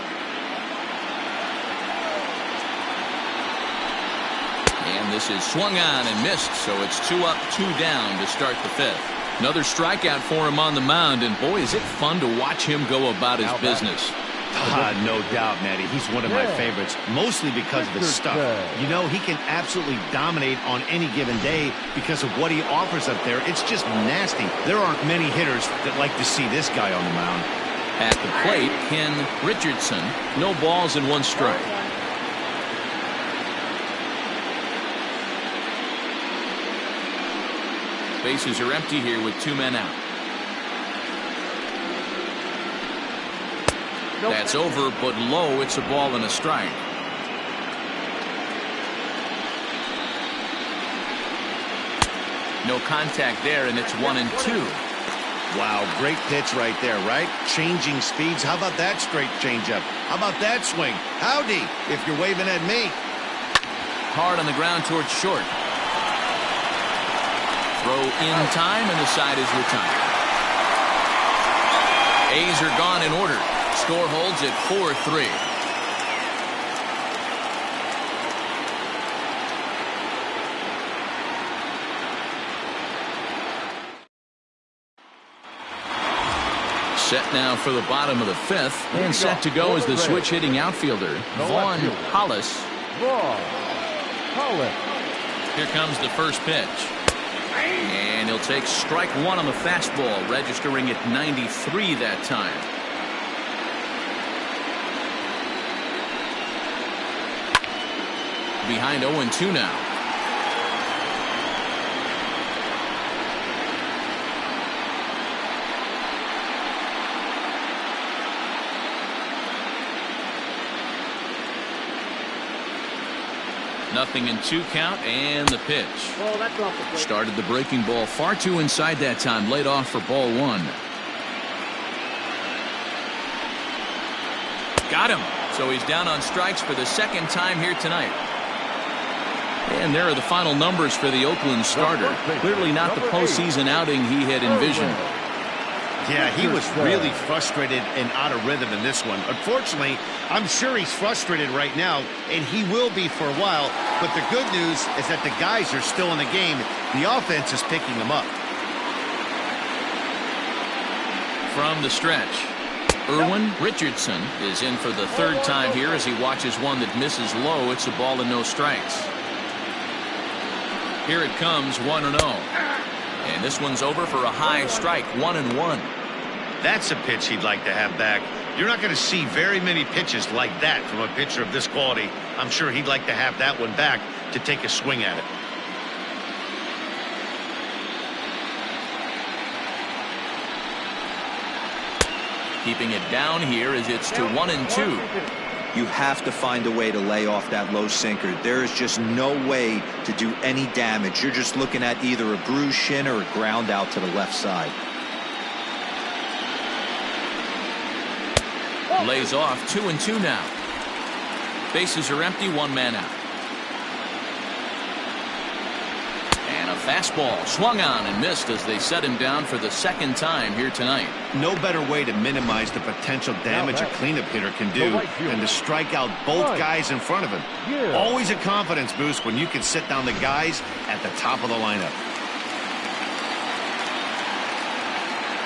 And this is swung on and missed, so it's 2 up, 2 down to start the 5th. Another strikeout for him on the mound, and boy, is it fun to watch him go about his business. No doubt, Matty. He's one of my favorites, mostly because of his stuff. You know, he can absolutely dominate on any given day because of what he offers up there. It's just nasty. There aren't many hitters that like to see this guy on the mound. At the plate, Ken Richardson. No balls and 1 strike. Bases are empty here with 2 men out. That's over, but low. It's a ball and a strike. No contact there, and it's 1-2. Wow, great pitch right there, right? Changing speeds. How about that straight changeup? How about that swing? Howdy, if you're waving at me. Hard on the ground towards short. Throw in time, and the side is retired. A's are gone in order. Score holds at 4-3. Set now for the bottom of the 5th, and set to go as the switch hitting outfielder, Vaughn Hollis. Vaughn Hollis. Here comes the first pitch. And he'll take strike one on the fastball, registering at 93 that time. Behind 0-2 now. Nothing in 2 count, and the pitch. Oh, that's off the plate. Started the breaking ball far too inside that time. Laid off for ball 1. Got him. So he's down on strikes for the second time here tonight. And there are the final numbers for the Oakland starter. Clearly not the postseason outing he had envisioned. Yeah, he was really frustrated and out of rhythm in this one. Unfortunately, I'm sure he's frustrated right now, and he will be for a while. But the good news is that the guys are still in the game. The offense is picking them up. From the stretch, Erwin Richardson is in for the 3rd time here as he watches one that misses low. It's a ball and no strikes. Here it comes, 1-0. And this one's over for a high strike, 1-1. That's a pitch he'd like to have back. You're not going to see very many pitches like that from a pitcher of this quality. I'm sure he'd like to have that one back to take a swing at it. Keeping it down here as it's to 1-2. You have to find a way to lay off that low sinker. There is just no way to do any damage. You're just looking at either a bruised shin or a ground out to the left side. Lays off, 2-2 now. Bases are empty, 1 man out. And a fastball swung on and missed as they set him down for the 2nd time here tonight. No better way to minimize the potential damage a cleanup hitter can do than to strike out both guys in front of him. Always a confidence boost when you can sit down the guys at the top of the lineup.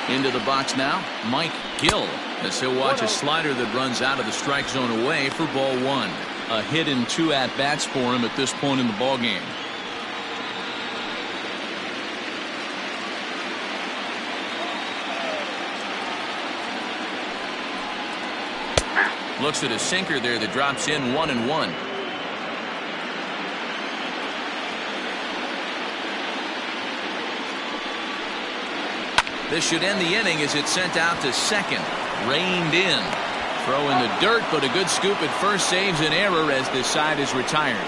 Into the box now, Mike Gill, as he'll watch a slider that runs out of the strike zone away for ball 1. A hit in 2 at-bats for him at this point in the ballgame. Looks at a sinker there that drops in, 1-1. This should end the inning as it's sent out to second. Reined in. Throw in the dirt, but a good scoop at first saves an error as this side is retired.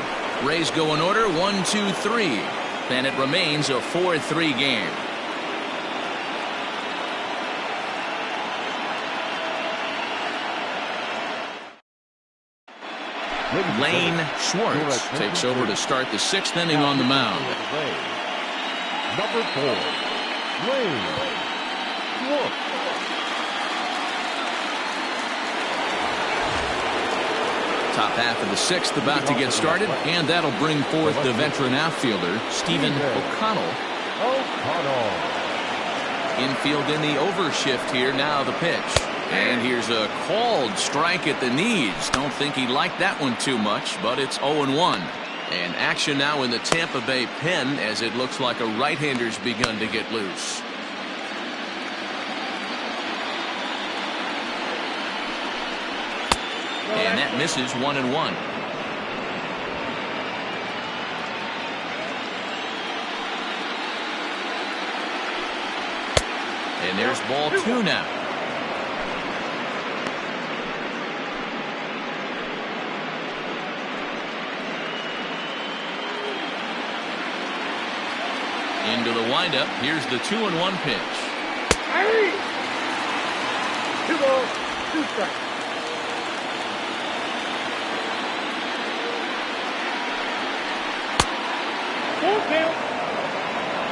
Rays go in order, 1-2-3. And it remains a 4-3 game. Lane Schwartz takes over to start the 6th inning on the mound. Number 4, Lane Schwartz. Top half of the 6th about to get started, and that'll bring forth the veteran outfielder, Stephen O'Connell. Infield in the overshift here, now the pitch. And here's a called strike at the knees. Don't think he liked that one too much, but it's 0-1. And action now in the Tampa Bay pen as it looks like a right-hander's begun to get loose. And that misses, 1-1. And there's ball 2 now. Into the windup. Here's the 2-1 pitch. 2 balls, 2 strikes.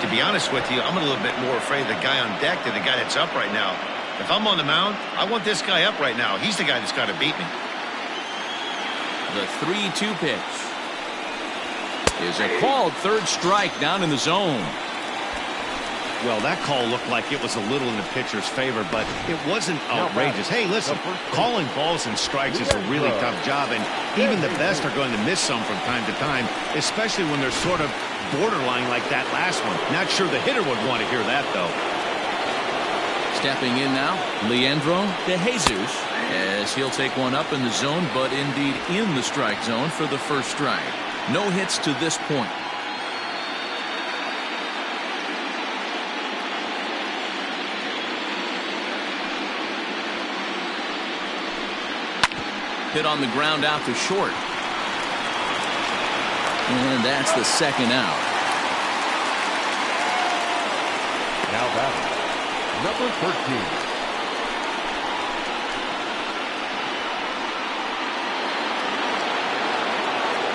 To be honest with you, I'm a little bit more afraid of the guy on deck than the guy that's up right now. If I'm on the mound, I want this guy up right now. He's the guy that's got to beat me. The 3-2 pitch is a called 3rd strike down in the zone. Well, that call looked like it was a little in the pitcher's favor, but it wasn't outrageous. Hey, listen, calling balls and strikes is a really tough job, and even the best are going to miss some from time to time, especially when they're sort of borderline like that last one. Not sure the hitter would want to hear that, though. Stepping in now, Leandro De Jesus, as he'll take one up in the zone, but indeed in the strike zone for the first strike. No hits to this point. Hit on the ground out to short. And that's the second out. Now batting, number 13.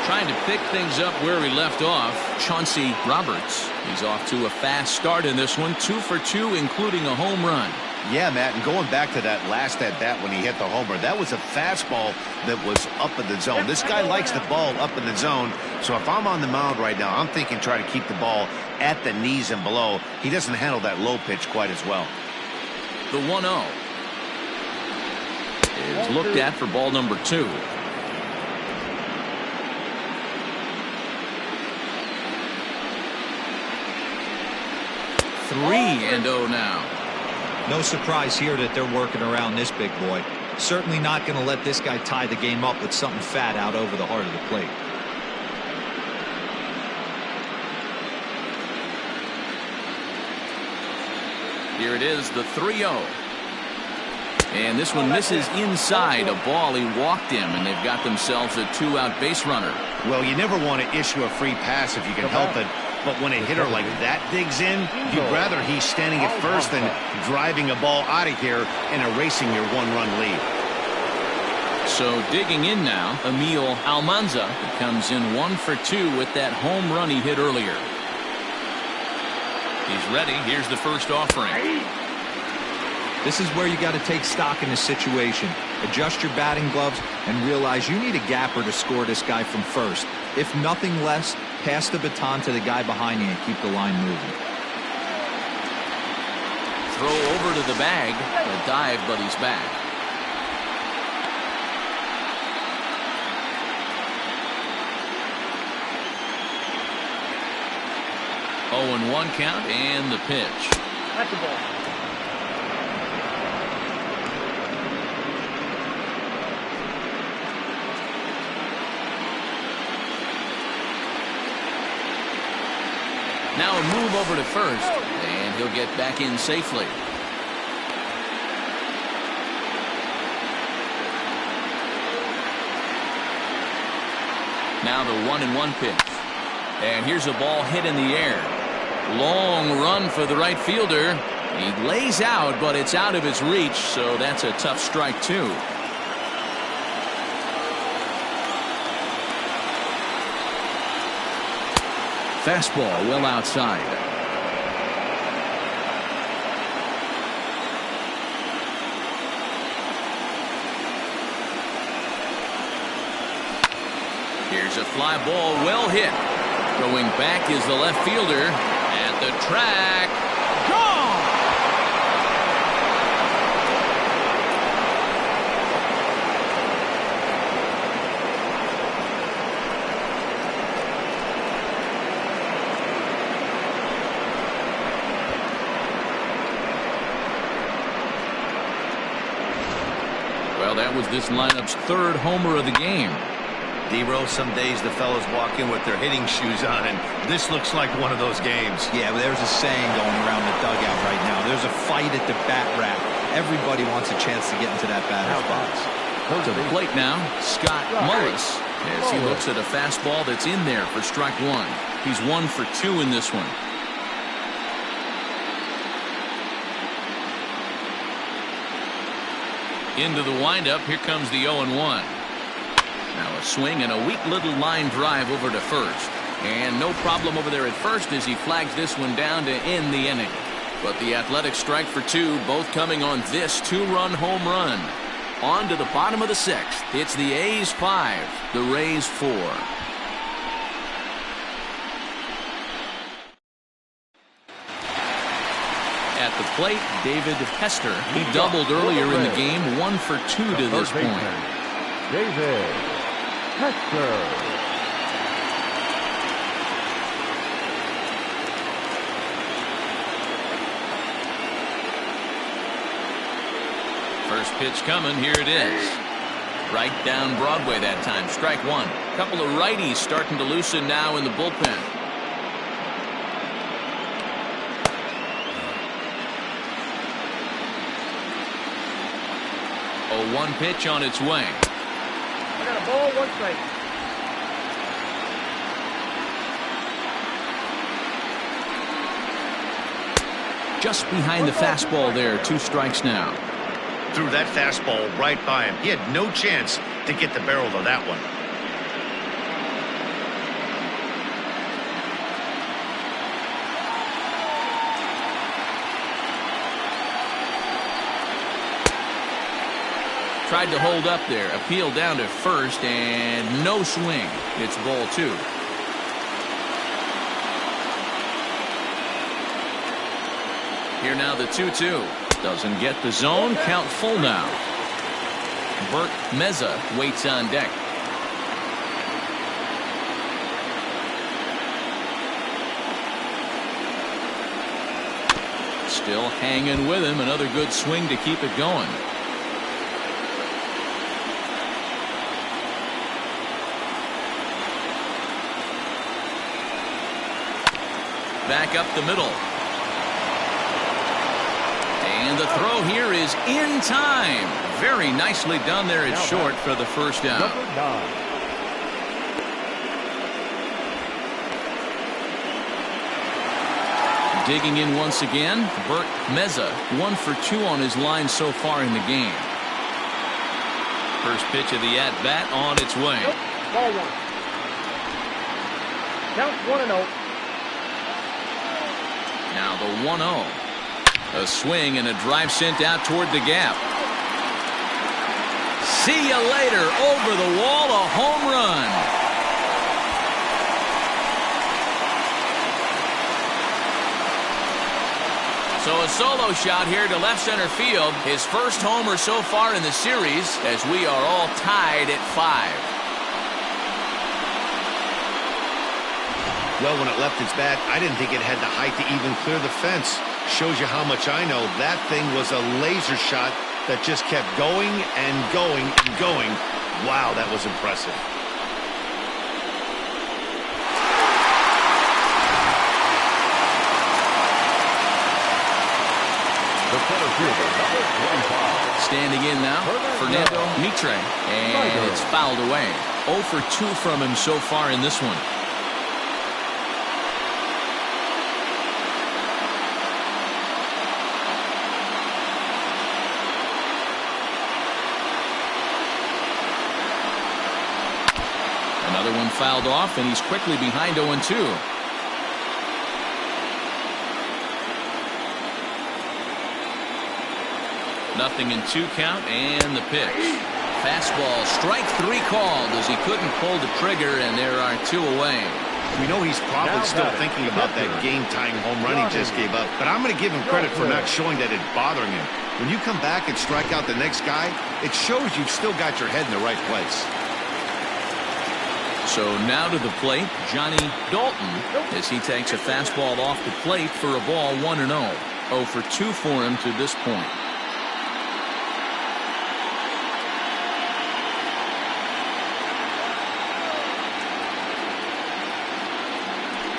Trying to pick things up where he left off, Chauncey Roberts. He's off to a fast start in this one, 2 for 2, including a home run. Yeah, Matt, and going back to that last at-bat when he hit the homer, that was a fastball that was up in the zone. This guy likes the ball up in the zone, so if I'm on the mound right now, I'm thinking try to keep the ball at the knees and below. He doesn't handle that low pitch quite as well. The 1-0 is looked at for ball number 2. Three and 0 now. No surprise here that they're working around this big boy. Certainly not going to let this guy tie the game up with something fat out over the heart of the plate. Here it is, the 3-0. And this one misses inside a ball. He walked him, and they've got themselves a 2-out base runner. Well, you never want to issue a free pass if you can help it. But when a hitter like that digs in, you'd rather he's standing at first than driving a ball out of here and erasing your one-run lead. So digging in now, Emil Almanza comes in 1 for 2 with that home run he hit earlier. He's ready. Here's the first offering. This is where you got to take stock in the situation. Adjust your batting gloves and realize you need a gapper to score this guy from first. If nothing less, pass the baton to the guy behind you and keep the line moving. Throw over to the bag. A dive, but he's back. Oh, and 1 count, and the pitch. That's the ball. Now a move over to first, and he'll get back in safely. Now the 1-1 pitch. And here's a ball hit in the air. Long run for the right fielder. He lays out, but it's out of his reach, so that's a tough strike, too. Fastball well outside. Here's a fly ball well hit. Going back is the left fielder at the track. Gone! Well, that was this lineup's 3rd homer of the game. D-Row, some days the fellas walk in with their hitting shoes on, and this looks like one of those games. Yeah, but there's a saying going around the dugout right now. There's a fight at the bat rack. Everybody wants a chance to get into that batter's box. To the plate now, Scott Mullis, as he looks at a fastball that's in there for strike 1. He's 1 for 2 in this one. Into the windup, here comes the 0-1. Now a swing and a weak little line drive over to first. And no problem over there at first as he flags this one down to end the inning. But the Athletics strike for 2, both coming on this 2-run home run. On to the bottom of the 6th. It's the A's 5, the Rays 4. At the plate, David Hester. He doubled earlier in the game, 1 for 2 to this point. David Hester. First pitch coming. Here it is. Right down Broadway that time. Strike one. Couple of righties starting to loosen now in the bullpen. 0-1 pitch on its way. I got a ball, 1 strike. Just behind the fastball there. 2 strikes now. Threw that fastball right by him. He had no chance to get the barrel of that one. Tried to hold up there. Appeal down to first and no swing. It's ball 2. Here now the 2-2. Doesn't get the zone. Count full now. Bert Meza waits on deck. Still hanging with him. Another good swing to keep it going. Back up the middle. And the throw here is in time. Very nicely done there at short for the first down. Number 9. Digging in once again, Bert Meza, 1 for 2 on his line so far in the game. First pitch of the at-bat on its way. Nope. Ball 1. Count 1-0. Now the 1-0. A swing and a drive sent out toward the gap. See you later. Over the wall, a home run. So a solo shot here to left center field. His first homer so far in the series as we are all tied at 5. Well, when it left its bat, I didn't think it had the height to even clear the fence. Shows you how much I know. That thing was a laser shot that just kept going and going and going. Wow, that was impressive. The center fielder, number 25. Standing in now, Fernando Mitre. And it's fouled away. 0 for 2 from him so far in this one. Another one fouled off, and he's quickly behind 0-2. Nothing in 2 count, and the pitch. Fastball, strike 3 called as he couldn't pull the trigger, and there are 2 away. We know he's probably still thinking about that game-tying home run he just gave up, but I'm going to give him credit for not showing that it's bothering him. When you come back and strike out the next guy, it shows you've still got your head in the right place. So now to the plate, Johnny Dalton, as he takes a fastball off the plate for a ball 1-0. 0 for 2 for him to this point.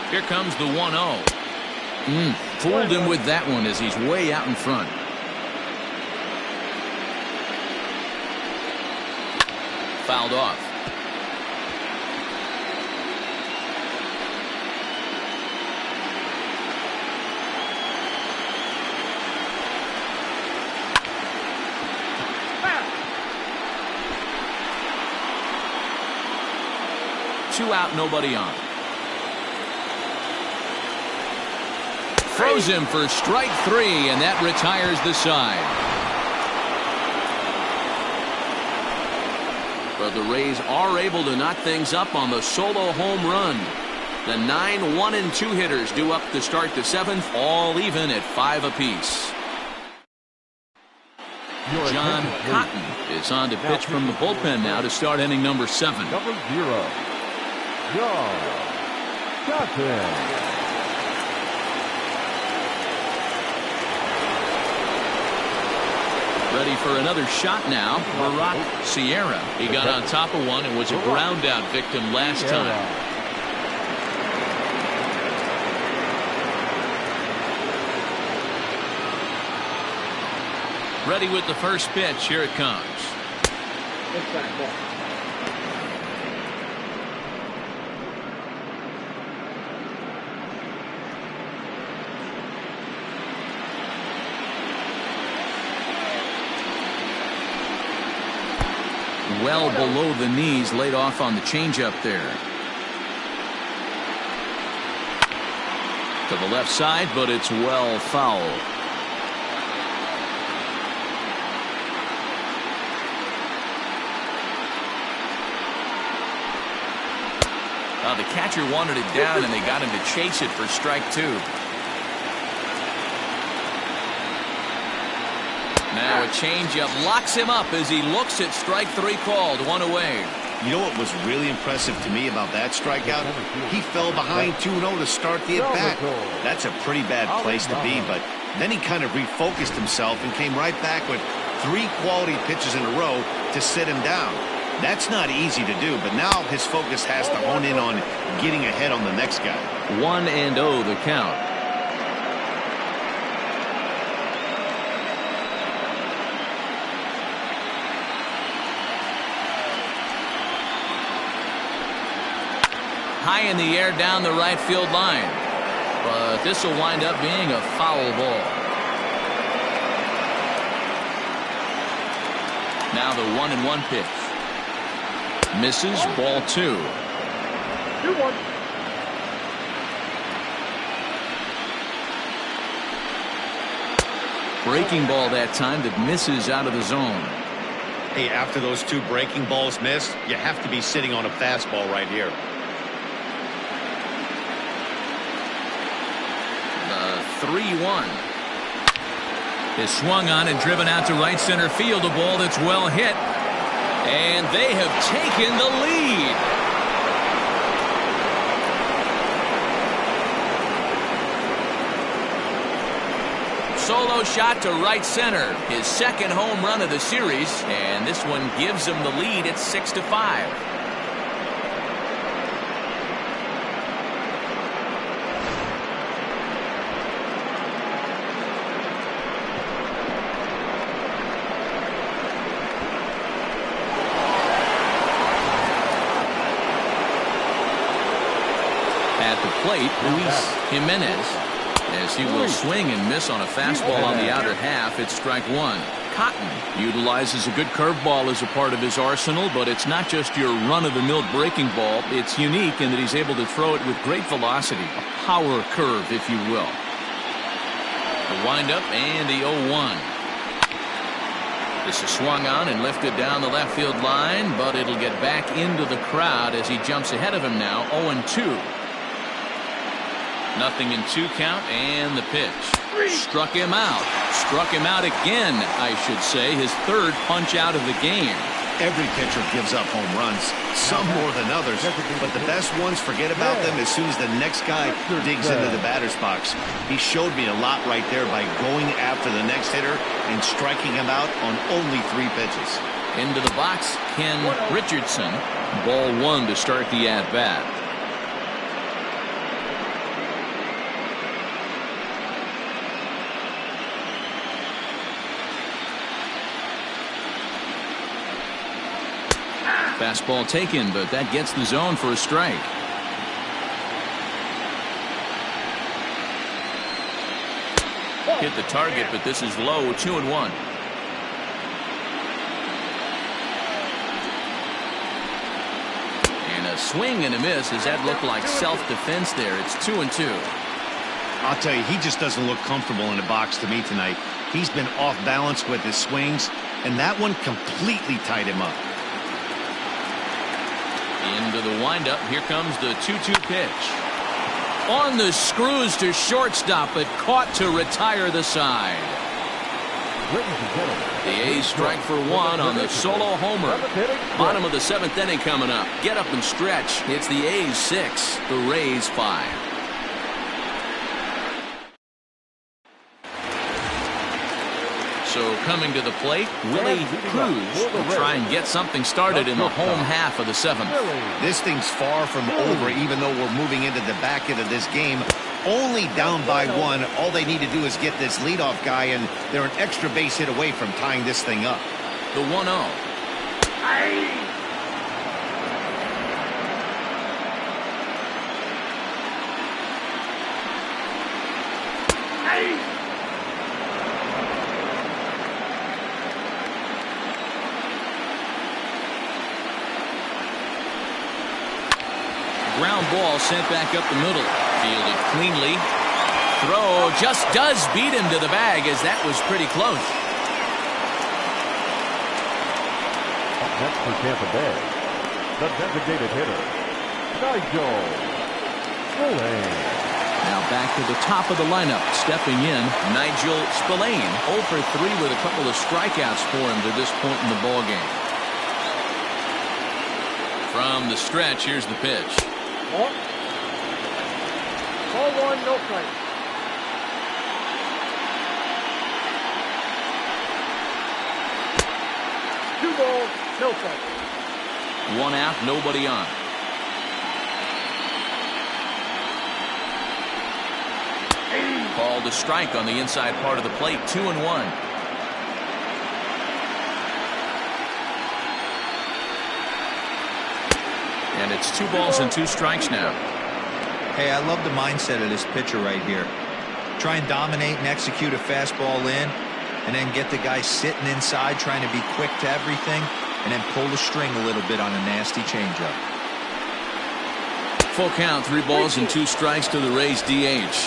Here comes the 1-0. Fooled him with that one as he's way out in front. Fouled off. Two out, nobody on. Throws him for strike 3, and that retires the side. But the Rays are able to knock things up on the solo home run. The 9 1 and 2 hitters due up to start the 7th, all even at 5 apiece. John Cotton is on to pitch from the bullpen now to start inning number 7. Number 0, John Cotton. Ready for another shot now. Barack Sierra. He got on top of one and was a ground out victim last time. Ready with the first pitch. Here it comes. Inside ball. Well below the knees, laid off on the changeup there. To the left side, but it's well fouled. The catcher wanted it down, and they got him to chase it for strike 2. Now a changeup locks him up as he looks at strike 3 called. 1 away. You know what was really impressive to me about that strikeout? He fell behind 2-0 to start the at-bat. That's a pretty bad place to be, but then he kind of refocused himself and came right back with 3 quality pitches in a row to sit him down. That's not easy to do, but now his focus has to hone in on getting ahead on the next guy. 1-0 the count. High in the air down the right field line. But this will wind up being a foul ball. Now the 1-1 pitch. Misses, ball 2. 2-1. Breaking ball that time that misses out of the zone. Hey, after those 2 breaking balls missed, you have to be sitting on a fastball right here. The 3-1. Is swung on and driven out to right center field. A ball that's well hit. And they have taken the lead. Solo shot to right center. His second home run of the series. And this one gives him the lead at 6-5. Plate, Luis Jimenez, as he will swing and miss on a fastball on the outer half. It's strike 1. Cotton utilizes a good curveball as a part of his arsenal, but it's not just your run-of-the-mill breaking ball. It's unique in that he's able to throw it with great velocity, a power curve, if you will. The windup and the 0-1. This is swung on and lifted down the left field line, but it'll get back into the crowd as he jumps ahead of him now. 0-2. 0-2 count, and the pitch. Struck him out. Struck him out again, I should say. His 3rd punch out of the game. Every pitcher gives up home runs, some more than others, but the best ones forget about them as soon as the next guy digs into the batter's box. He showed me a lot right there by going after the next hitter and striking him out on only 3 pitches. Into the box, Ken Richardson. Ball 1 to start the at-bat. Fastball taken, but that gets the zone for a strike. Hit the target, but this is low. 2-1. And a swing and a miss. Does that look like self-defense there? It's 2-2. I'll tell you, he just doesn't look comfortable in the box to me tonight. He's been off balance with his swings, and that one completely tied him up. Into the windup. Here comes the 2-2 pitch. On the screws to shortstop, but caught to retire the side. The A's strike for one on the solo homer. Bottom of the 7th inning coming up. Get up and stretch. It's the A's 6, the Rays 5. So coming to the plate, Willie Cruz will try and get something started in the home half of the 7th. This thing's far from over, even though we're moving into the back end of this game. Only down by 1. All they need to do is get this leadoff guy, and they're an extra base hit away from tying this thing up. The 1-0. Ground ball sent back up the middle. Fielded cleanly. Throw just does beat him to the bag, as that was pretty close. Up next for Tampa Bay, the designated hitter, Nigel Spillane. Now back to the top of the lineup. Stepping in, Nigel Spillane. 0 for 3 with a couple of strikeouts for him to this point in the ballgame. From the stretch, here's the pitch. Ball 1, no strike. Two balls, no strike. 1 out, nobody on. Called a strike on the inside part of the plate. 2-1. And it's 2 balls and 2 strikes now. Hey, I love the mindset of this pitcher right here. Try and dominate and execute a fastball in, and then get the guy sitting inside trying to be quick to everything, and then pull the string a little bit on a nasty changeup. Full count, 3 balls and 2 strikes to the Rays DH.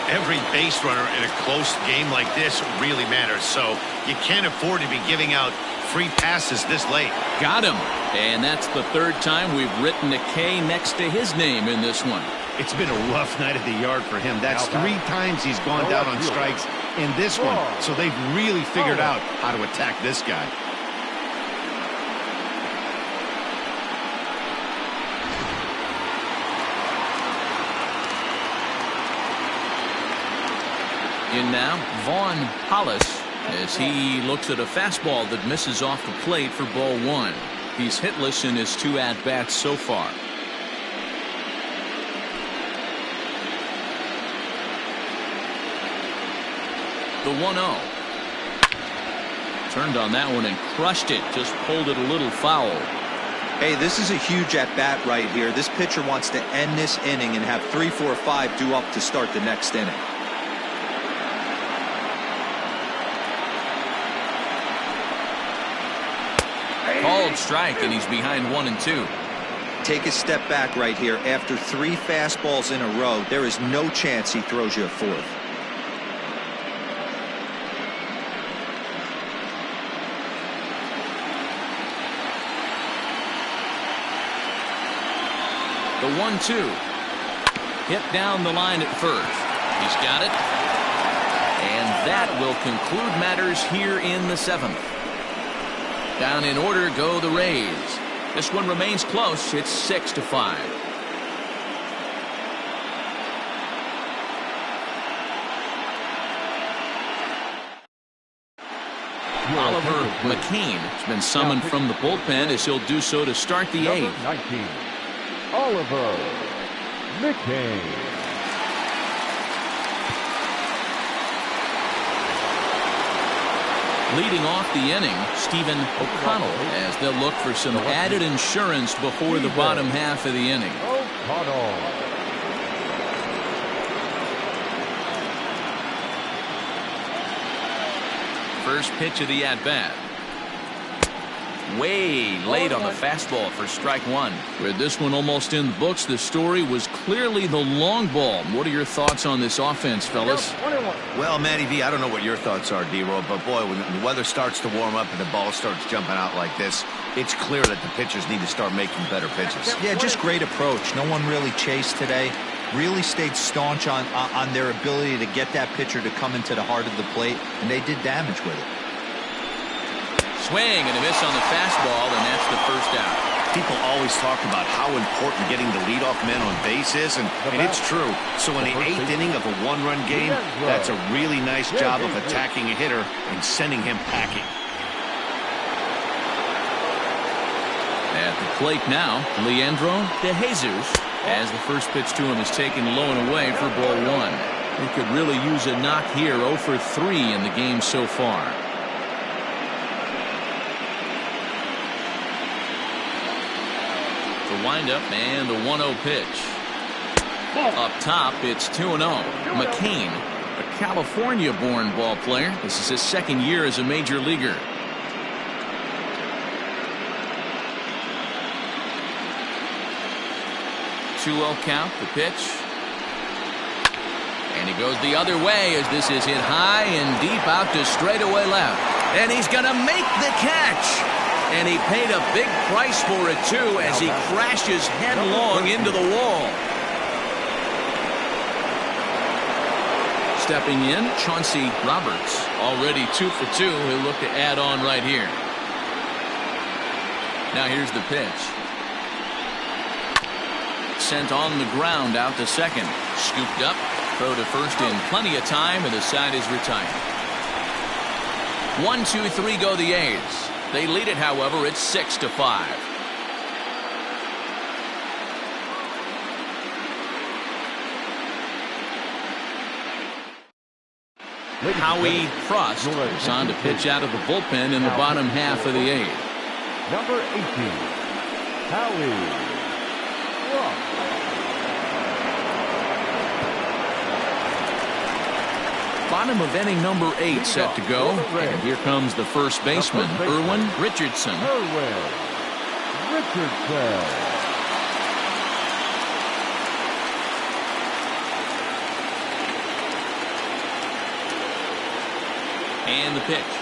Every base runner in a close game like this really matters, so you can't afford to be giving out free passes this late. Got him. And that's the 3rd time we've written a K next to his name in this one. It's been a rough night at the yard for him. That's 3 times he's gone down on strikes in this one, so they've really figured out how to attack this guy. In now, Vaughn Hollis, as he looks at a fastball that misses off the plate for ball 1. He's hitless in his 2 at-bats so far. The 1-0. Turned on that one and crushed it. Just pulled it a little foul. Hey, this is a huge at-bat right here. This pitcher wants to end this inning and have 3, 4, 5 due up to start the next inning. Called strike, and he's behind 1 and 2. Take a step back right here. After 3 fastballs in a row, there is no chance he throws you a 4th. The 1-2. Hit down the line at first. He's got it. And that will conclude matters here in the 7th. Down in order go the Rays. This one remains close. It's 6-5. Oliver McCain has been summoned from the bullpen, as he'll do so to start the 8th. 19, Oliver McCain. Leading off the inning, Stephen O'Connell, as they'll look for some added insurance before the bottom half of the inning. O'Connell. First pitch of the at-bat. Way late on the fastball for strike 1. With this one almost in the books, the story was clearly the long ball. What are your thoughts on this offense, fellas? Well, Matty V, I don't know what your thoughts are, D-Roll, but boy, when the weather starts to warm up and the ball starts jumping out like this, it's clear that the pitchers need to start making better pitches. Yeah, just great approach. No one really chased today. really stayed staunch on their ability to get that pitcher to come into the heart of the plate, and they did damage with it. Swing and a miss on the fastball, and that's the first out. People always talk about how important getting the leadoff man on base is, and it's true. So in the 8th inning of a one-run game, that's a really nice job of attacking a hitter and sending him packing. At the plate now, Leandro De Jesus, as the first pitch to him is taken low and away for ball 1. He could really use a knock here. 0 for 3 in the game so far. The windup and the 1-0 pitch. Up top, it's 2-0. McCain, a California-born ball player. This is his second year as a major leaguer. 2-0 count, the pitch. And he goes the other way as this is hit high and deep out to straightaway left. And he's going to make the catch. And he paid a big price for it, too, as he crashes headlong into the wall. Stepping in, Chauncey Roberts, already 2 for 2. He'll look to add on right here. Now here's the pitch. Sent on the ground out to second. Scooped up, throw to first in plenty of time, and the side is retired. 1, 2, 3 go the A's. They lead it, however, it's 6-5. Howie Frost is on to pitch out of the bullpen in the bottom half of the 8th. Number 18, Howie Frost. Bottom of inning number 8 set to go. And here comes the first baseman, Erwin Richardson. Erwin Richardson. And the pitch.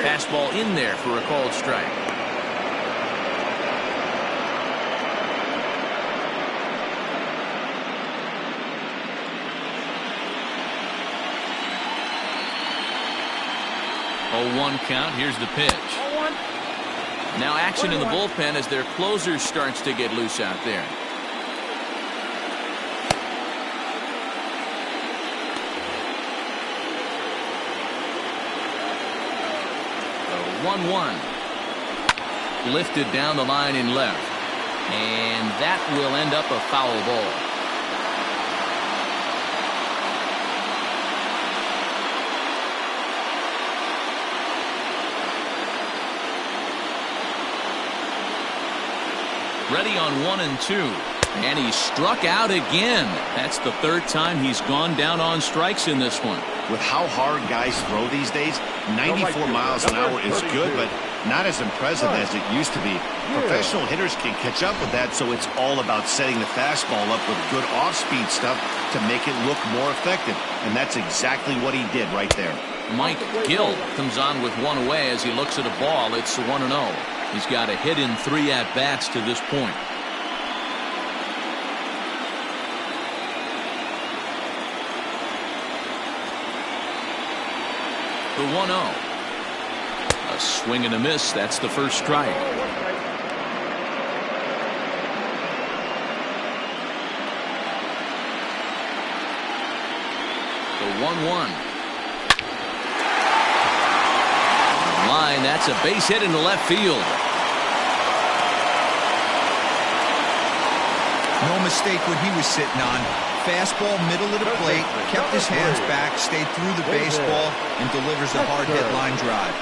Fastball in there for a called strike. Oh, 1 count. Here's the pitch. Now action in the bullpen as their closer starts to get loose out there. Oh, 1-1. Lifted down the line in left. And that will end up a foul ball. Ready on 1 and 2. And he struck out again. That's the 3rd time he's gone down on strikes in this one. With how hard guys throw these days, 94 miles an hour is good, but not as impressive as it used to be. Professional hitters can catch up with that, so it's all about setting the fastball up with good off-speed stuff to make it look more effective. And that's exactly what he did right there. Mike Gill comes on with 1 away as he looks at a ball. It's 1-0. He's got a hit in 3 at-bats to this point. The 1-0. A swing and a miss. That's the first strike. The 1-1. Line. That's a base hit into left field. No mistake what he was sitting on. Fastball middle of the plate, kept his hands back, stayed through the baseball, and delivers a hard hit line drive.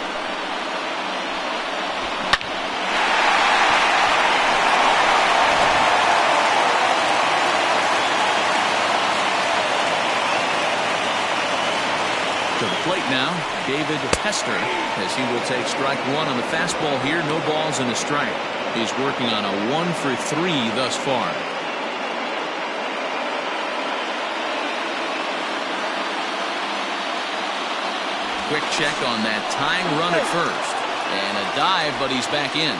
To the plate now, David Hester, as he will take strike 1 on the fastball here. No balls and a strike. He's working on a 1 for 3 thus far. Quick check on that tying run at first. And a dive, but he's back in.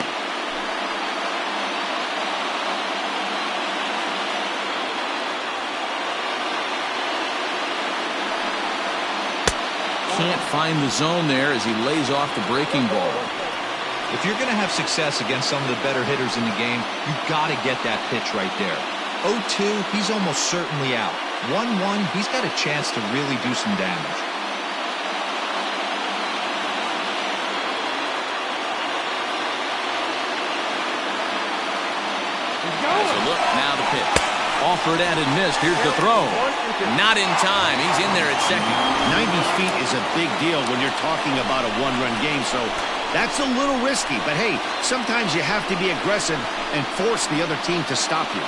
can't find the zone there as he lays off the breaking ball. If you're going to have success against some of the better hitters in the game, you've got to get that pitch right there. 0-2, he's almost certainly out. 1-1, he's got a chance to really do some damage. As a look, now the pitch. Offered and missed. Here's the throw. Not in time. He's in there at second. 90 feet is a big deal when you're talking about a one-run game, so that's a little risky. But, hey, sometimes you have to be aggressive and force the other team to stop you.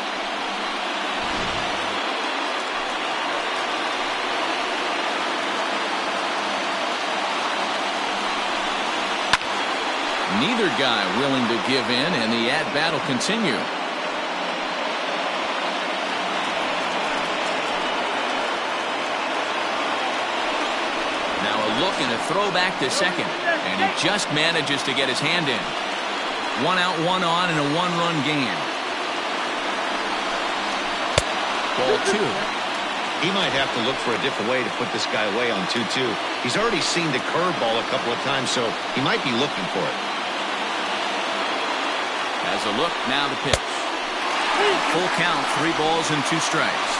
Neither guy willing to give in, and the at-bat will continue. Now a look and a throw back to second, and he just manages to get his hand in. 1 out, 1 on in a one-run game. Ball 2. He might have to look for a different way to put this guy away on 2-2. He's already seen the curveball a couple of times, so he might be looking for it. As a look, now the pitch. Full count, 3 balls and 2 strikes.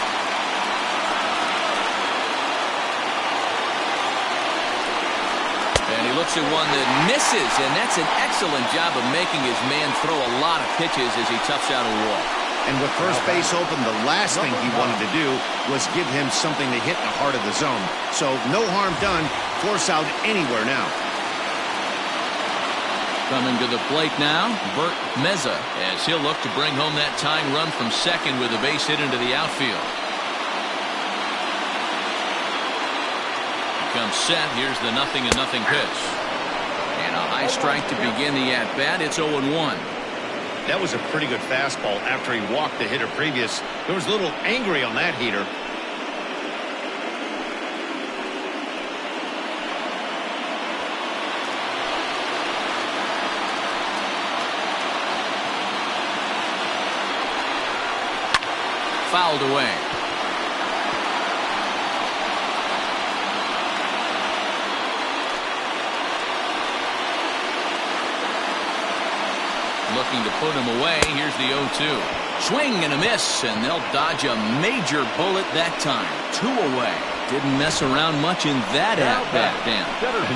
And he looks at one that misses, and that's an excellent job of making his man throw a lot of pitches as he toughs out a walk. And with first base open, the last thing he wanted to do was give him something to hit in the heart of the zone. So no harm done. Force out anywhere now. Coming to the plate now, Bert Meza, as he'll look to bring home that tying run from second with a base hit into the outfield. He comes set. Here's the 0-0 pitch. And a high strike to begin the at-bat. It's 0-1. That was a pretty good fastball after he walked the hitter previous. There was a little angry on that heater. Fouled away. Looking to put him away. Here's the 0-2. Swing and a miss, and they'll dodge a major bullet that time. 2 away. Didn't mess around much in that at-bat, Dan.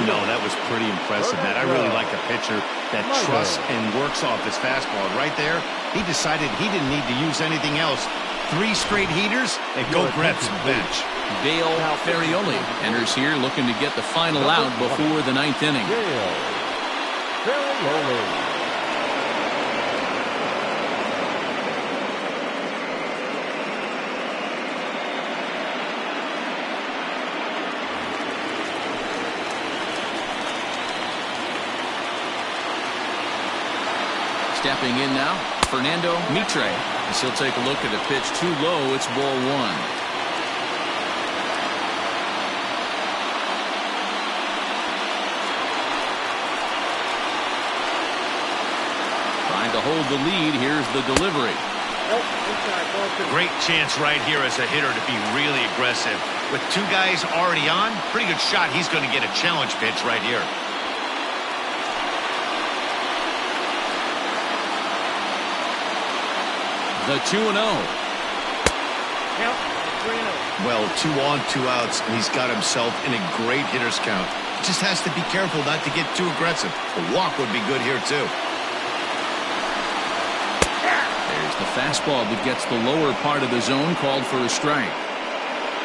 No, that was pretty impressive, Matt. I really like a pitcher that trusts and works off his fastball. Right there, he decided he didn't need to use anything else. 3 straight heaters, and go grab some bench. Dale Ferrioli enters here looking to get the final out before the 9th inning. Ferrioli. Stepping in now, Fernando Mitre. As he'll take a look at a pitch too low. It's ball 1. Trying to hold the lead. Here's the delivery. Great chance right here as a hitter to be really aggressive. With 2 guys already on, pretty good shot. He's going to get a challenge pitch right here. The 2-0. Well, 2 on, 2 outs, and he's got himself in a great hitter's count. Just has to be careful not to get too aggressive. A walk would be good here, too. There's the fastball that gets the lower part of the zone, called for a strike.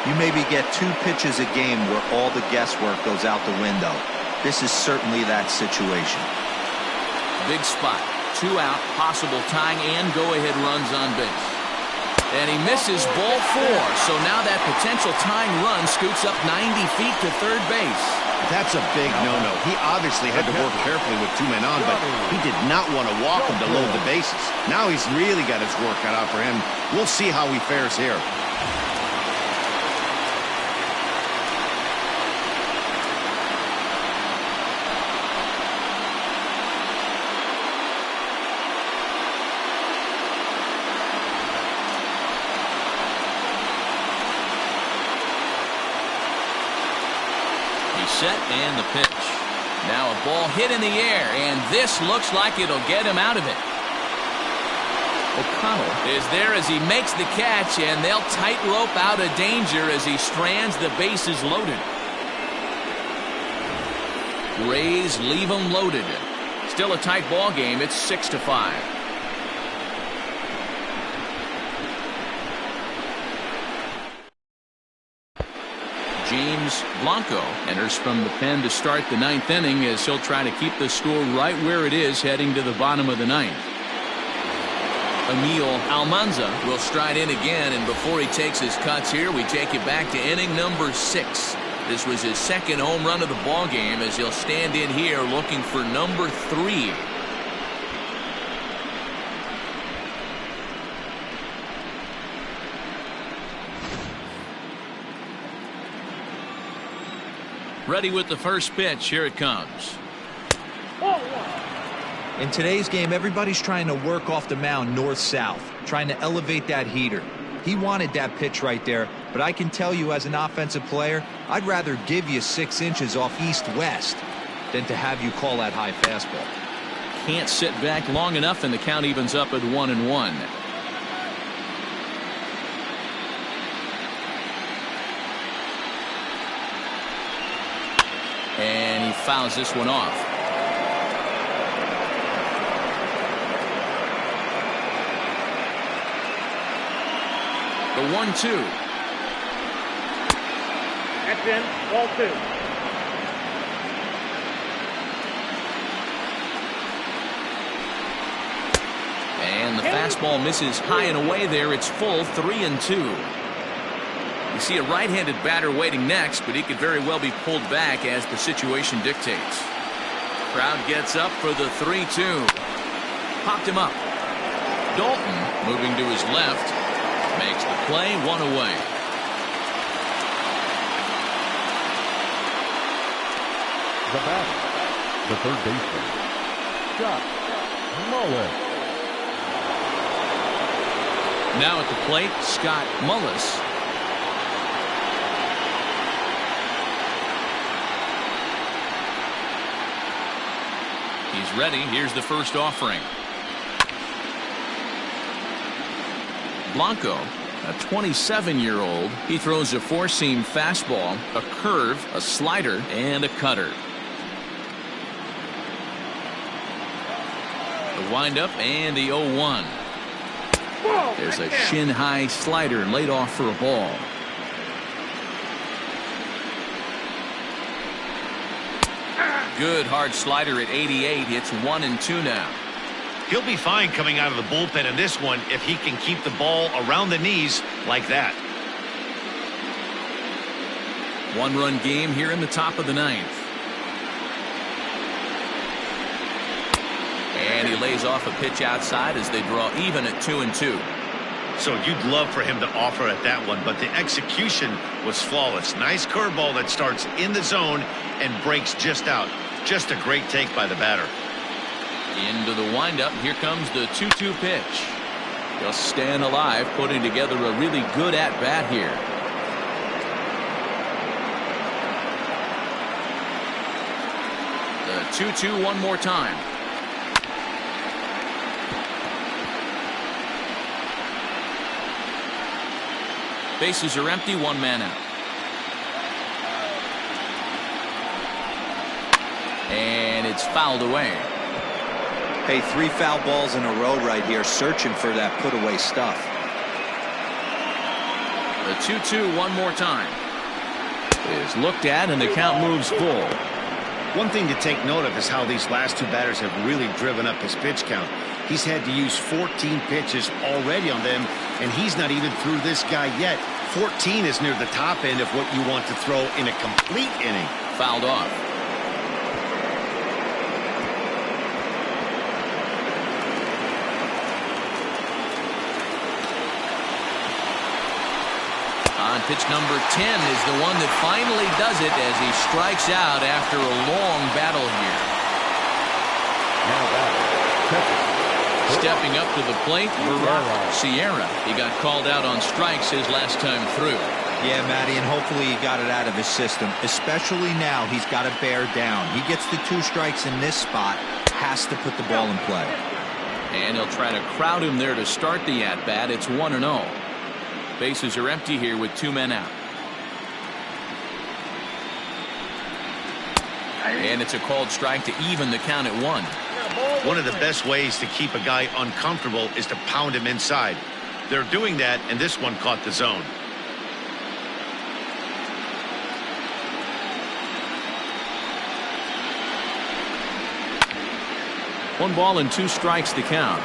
You maybe get 2 pitches a game where all the guesswork goes out the window. This is certainly that situation. Big spot. 2 out, possible tying and go-ahead runs on base. And he misses ball 4. So now that potential tying run scoots up 90 feet to third base. That's a big no-no. He obviously had to work carefully with 2 men on, but he did not want to walk him to load the bases. Now he's really got his work cut out for him. We'll see how he fares here. He's set and the pitch. Now a ball hit in the air, and this looks like it'll get him out of it. O'Connell is there as he makes the catch, and they'll tightrope out of danger as he strands the bases loaded. Rays leave him loaded. Still a tight ball game. It's 6-5. James Blanco enters from the pen to start the ninth inning as he'll try to keep the score right where it is heading to the bottom of the ninth. Emil Almanza will stride in again, and before he takes his cuts here, we take it back to inning number 6. This was his second home run of the ball game as he'll stand in here looking for number 3. Ready with the first pitch. Here it comes. In today's game, everybody's trying to work off the mound north-south, trying to elevate that heater. He wanted that pitch right there, but I can tell you as an offensive player, I'd rather give you 6 inches off east-west than to have you call that high fastball. Can't sit back long enough, and the count evens up at 1-1. And he fouls this one off. The 1-2. That's in. Ball 2. And the fastball misses high and away there. It's full, 3-2. You see a right-handed batter waiting next, but he could very well be pulled back as the situation dictates. Crowd gets up for the 3-2. Popped him up. Dalton moving to his left. Makes the play, 1 away. The batter, the third baseman, Scott Mullis. Now at the plate, Scott Mullis. He's ready. Here's the first offering. Blanco, a 27-year-old, he throws a four-seam fastball, a curve, a slider, and a cutter. The windup and the 0-1. There's a shin-high slider laid off for a ball. Good hard slider at 88. It's 1-2 now. He'll be fine coming out of the bullpen in this one if he can keep the ball around the knees like that. One-run game here in the top of the ninth. And he lays off a pitch outside as they draw even at 2-2. So you'd love for him to offer at that one, but the execution was flawless. Nice curveball that starts in the zone and breaks just out. Just a great take by the batter. Into the windup. Here comes the 2-2 pitch. He'll stand alive, putting together a really good at-bat here. The 2-2 one more time. Bases are empty, one man out. And it's fouled away. Hey, 3 foul balls in a row right here, searching for that put-away stuff. The 2-2 one more time. Is looked at, and the count moves full. One thing to take note of is how these last 2 batters have really driven up his pitch count. He's had to use 14 pitches already on them, and he's not even through this guy yet. 14 is near the top end of what you want to throw in a complete inning. Fouled off. On pitch number 10 is the one that finally does it as he strikes out after a long battle here. Now batter, Stepping up to the plate, Sierra. He got called out on strikes his last time through. Yeah, Matty, and hopefully he got it out of his system. Especially now, he's got to bear down. He gets the 2 strikes in this spot, has to put the ball in play. And he'll try to crowd him there to start the at-bat. It's 1-0. Bases are empty here with 2 men out. And it's a called strike to even the count at 1. One of the best ways to keep a guy uncomfortable is to pound him inside. They're doing that, and this one caught the zone. One ball and 2 strikes to count.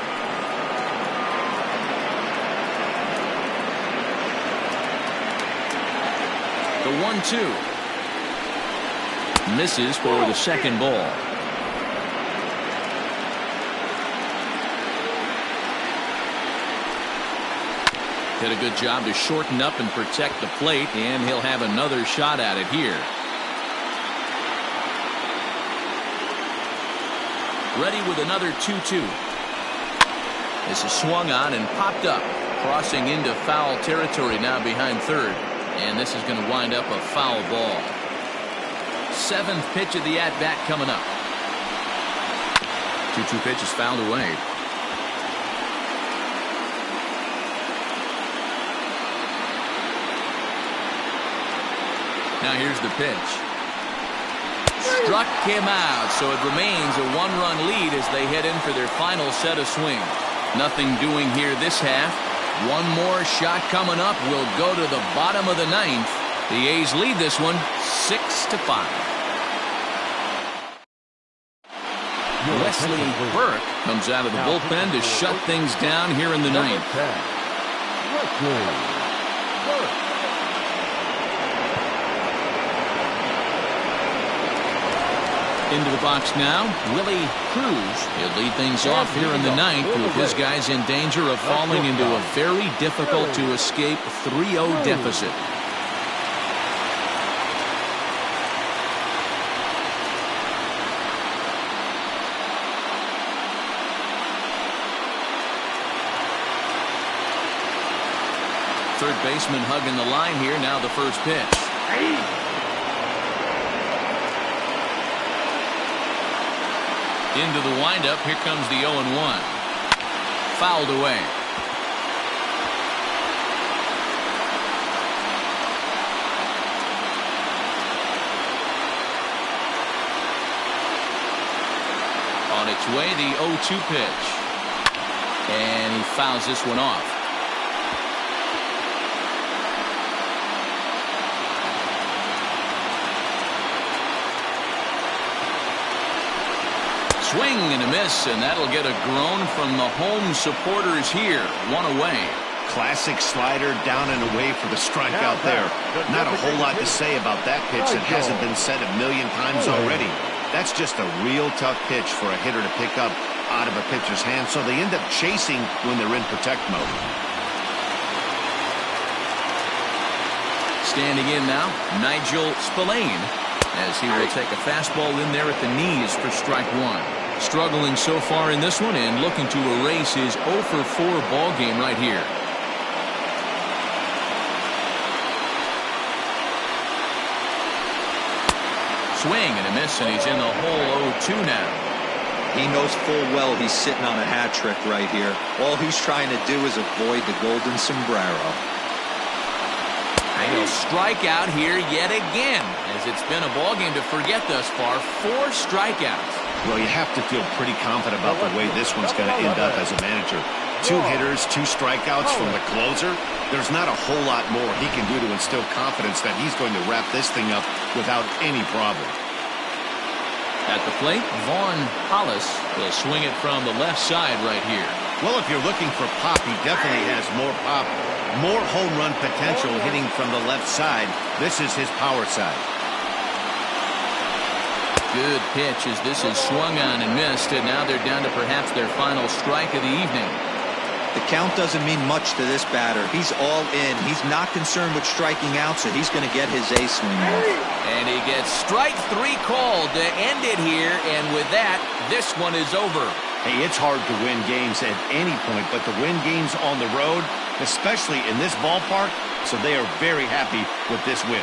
The 1-2. Misses for the second ball. Did a good job to shorten up and protect the plate, and he'll have another shot at it here. Ready with another 2-2. This is swung on and popped up, crossing into foul territory now behind third, and this is going to wind up a foul ball. 7th pitch of the at-bat coming up. 2-2 pitch is fouled away. Now here's the pitch. Struck him out, so it remains a 1-run lead as they head in for their final set of swings. Nothing doing here this half. One more shot coming up will go to the bottom of the 9th. The A's lead this one 6-5. Wesley Burke comes out of the bullpen to shut things down here in the 9th. Into the box now, Willie Cruz. He'll lead things off here in the 9th with his guys in danger of falling into a very difficult to escape 3-0 deficit. Third baseman hugging the line here. Now the first pitch. Into the windup. Here comes the 0-1. Fouled away. On its way, the 0-2 pitch. And he fouls this one off. Swing and a miss, and that'll get a groan from the home supporters here. 1 away. Classic slider down and away for the strikeout there. Not a whole lot to say about that pitch that hasn't been said a million times already. That's just a real tough pitch for a hitter to pick up out of a pitcher's hand, so they end up chasing when they're in protect mode. Standing in now, Nigel Spillane, as he will take a fastball in there at the knees for strike 1. Struggling so far in this one and looking to erase his 0-for-4 ball game right here. Swing and a miss, and he's in the hole 0-2 now. He knows full well he's sitting on a hat trick right here. All he's trying to do is avoid the golden sombrero. And he'll strike out here yet again, as it's been a ball game to forget thus far. 4 strikeouts. Well, you have to feel pretty confident about the way this one's going to end up as a manager. 2 hitters, 2 strikeouts from the closer. There's not a whole lot more he can do to instill confidence that he's going to wrap this thing up without any problem. At the plate, Vaughn Hollis will swing it from the left side right here. Well, if you're looking for pop, he definitely has more pop, more home run potential hitting from the left side. This is his power side. Good pitch as this is swung on and missed, and now they're down to perhaps their final strike of the evening. The count doesn't mean much to this batter. He's all in. He's not concerned with striking out, so he's going to get his ace swing off. And he gets strike 3 called to end it here, and with that, this one is over. Hey, it's hard to win games at any point, but to win games on the road, especially in this ballpark, so they are very happy with this win.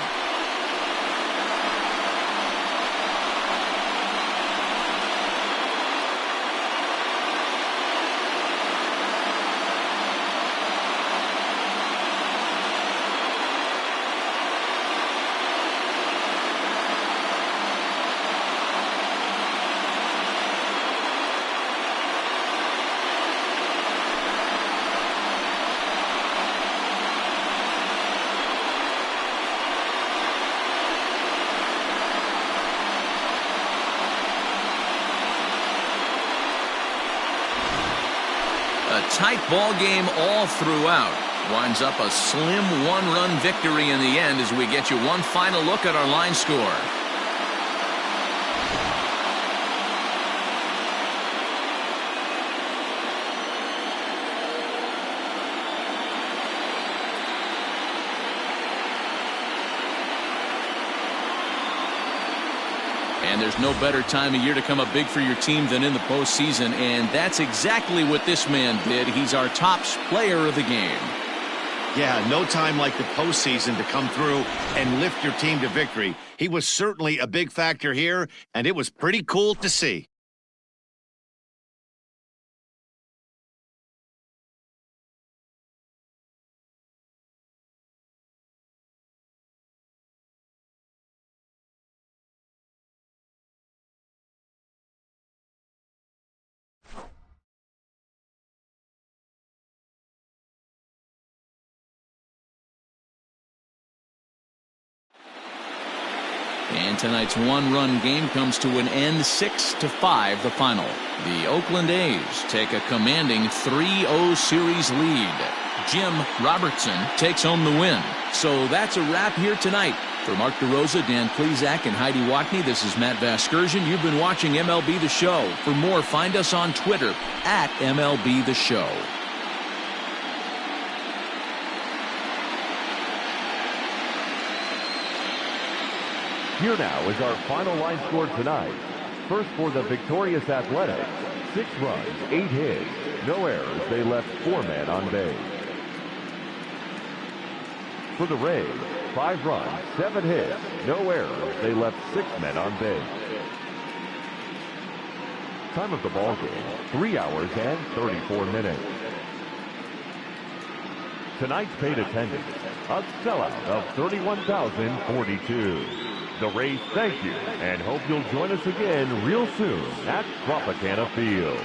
A tight ball game all throughout. Winds up a slim one-run victory in the end as we get you one final look at our line score. And there's no better time of year to come up big for your team than in the postseason, and that's exactly what this man did. He's our top player of the game. Yeah, no time like the postseason to come through and lift your team to victory. He was certainly a big factor here, and it was pretty cool to see. And tonight's one-run game comes to an end, 6-5 the final. The Oakland A's take a commanding 3-0 series lead. Jim Robertson takes home the win. So that's a wrap here tonight. For Mark DeRosa, Dan Plesac, and Heidi Watney, this is Matt Vasgersian. You've been watching MLB The Show. For more, find us on Twitter at MLB The Show. Here now is our final line score tonight. First for the victorious Athletics, 6 runs, 8 hits, no errors. They left 4 men on base. For the Rays, 5 runs, 7 hits, no errors. They left 6 men on base. Time of the ball game, 3 hours and 34 minutes. Tonight's paid attendance, a sellout of 31,042. The Rays thank you and hope you'll join us again real soon at Tropicana Field.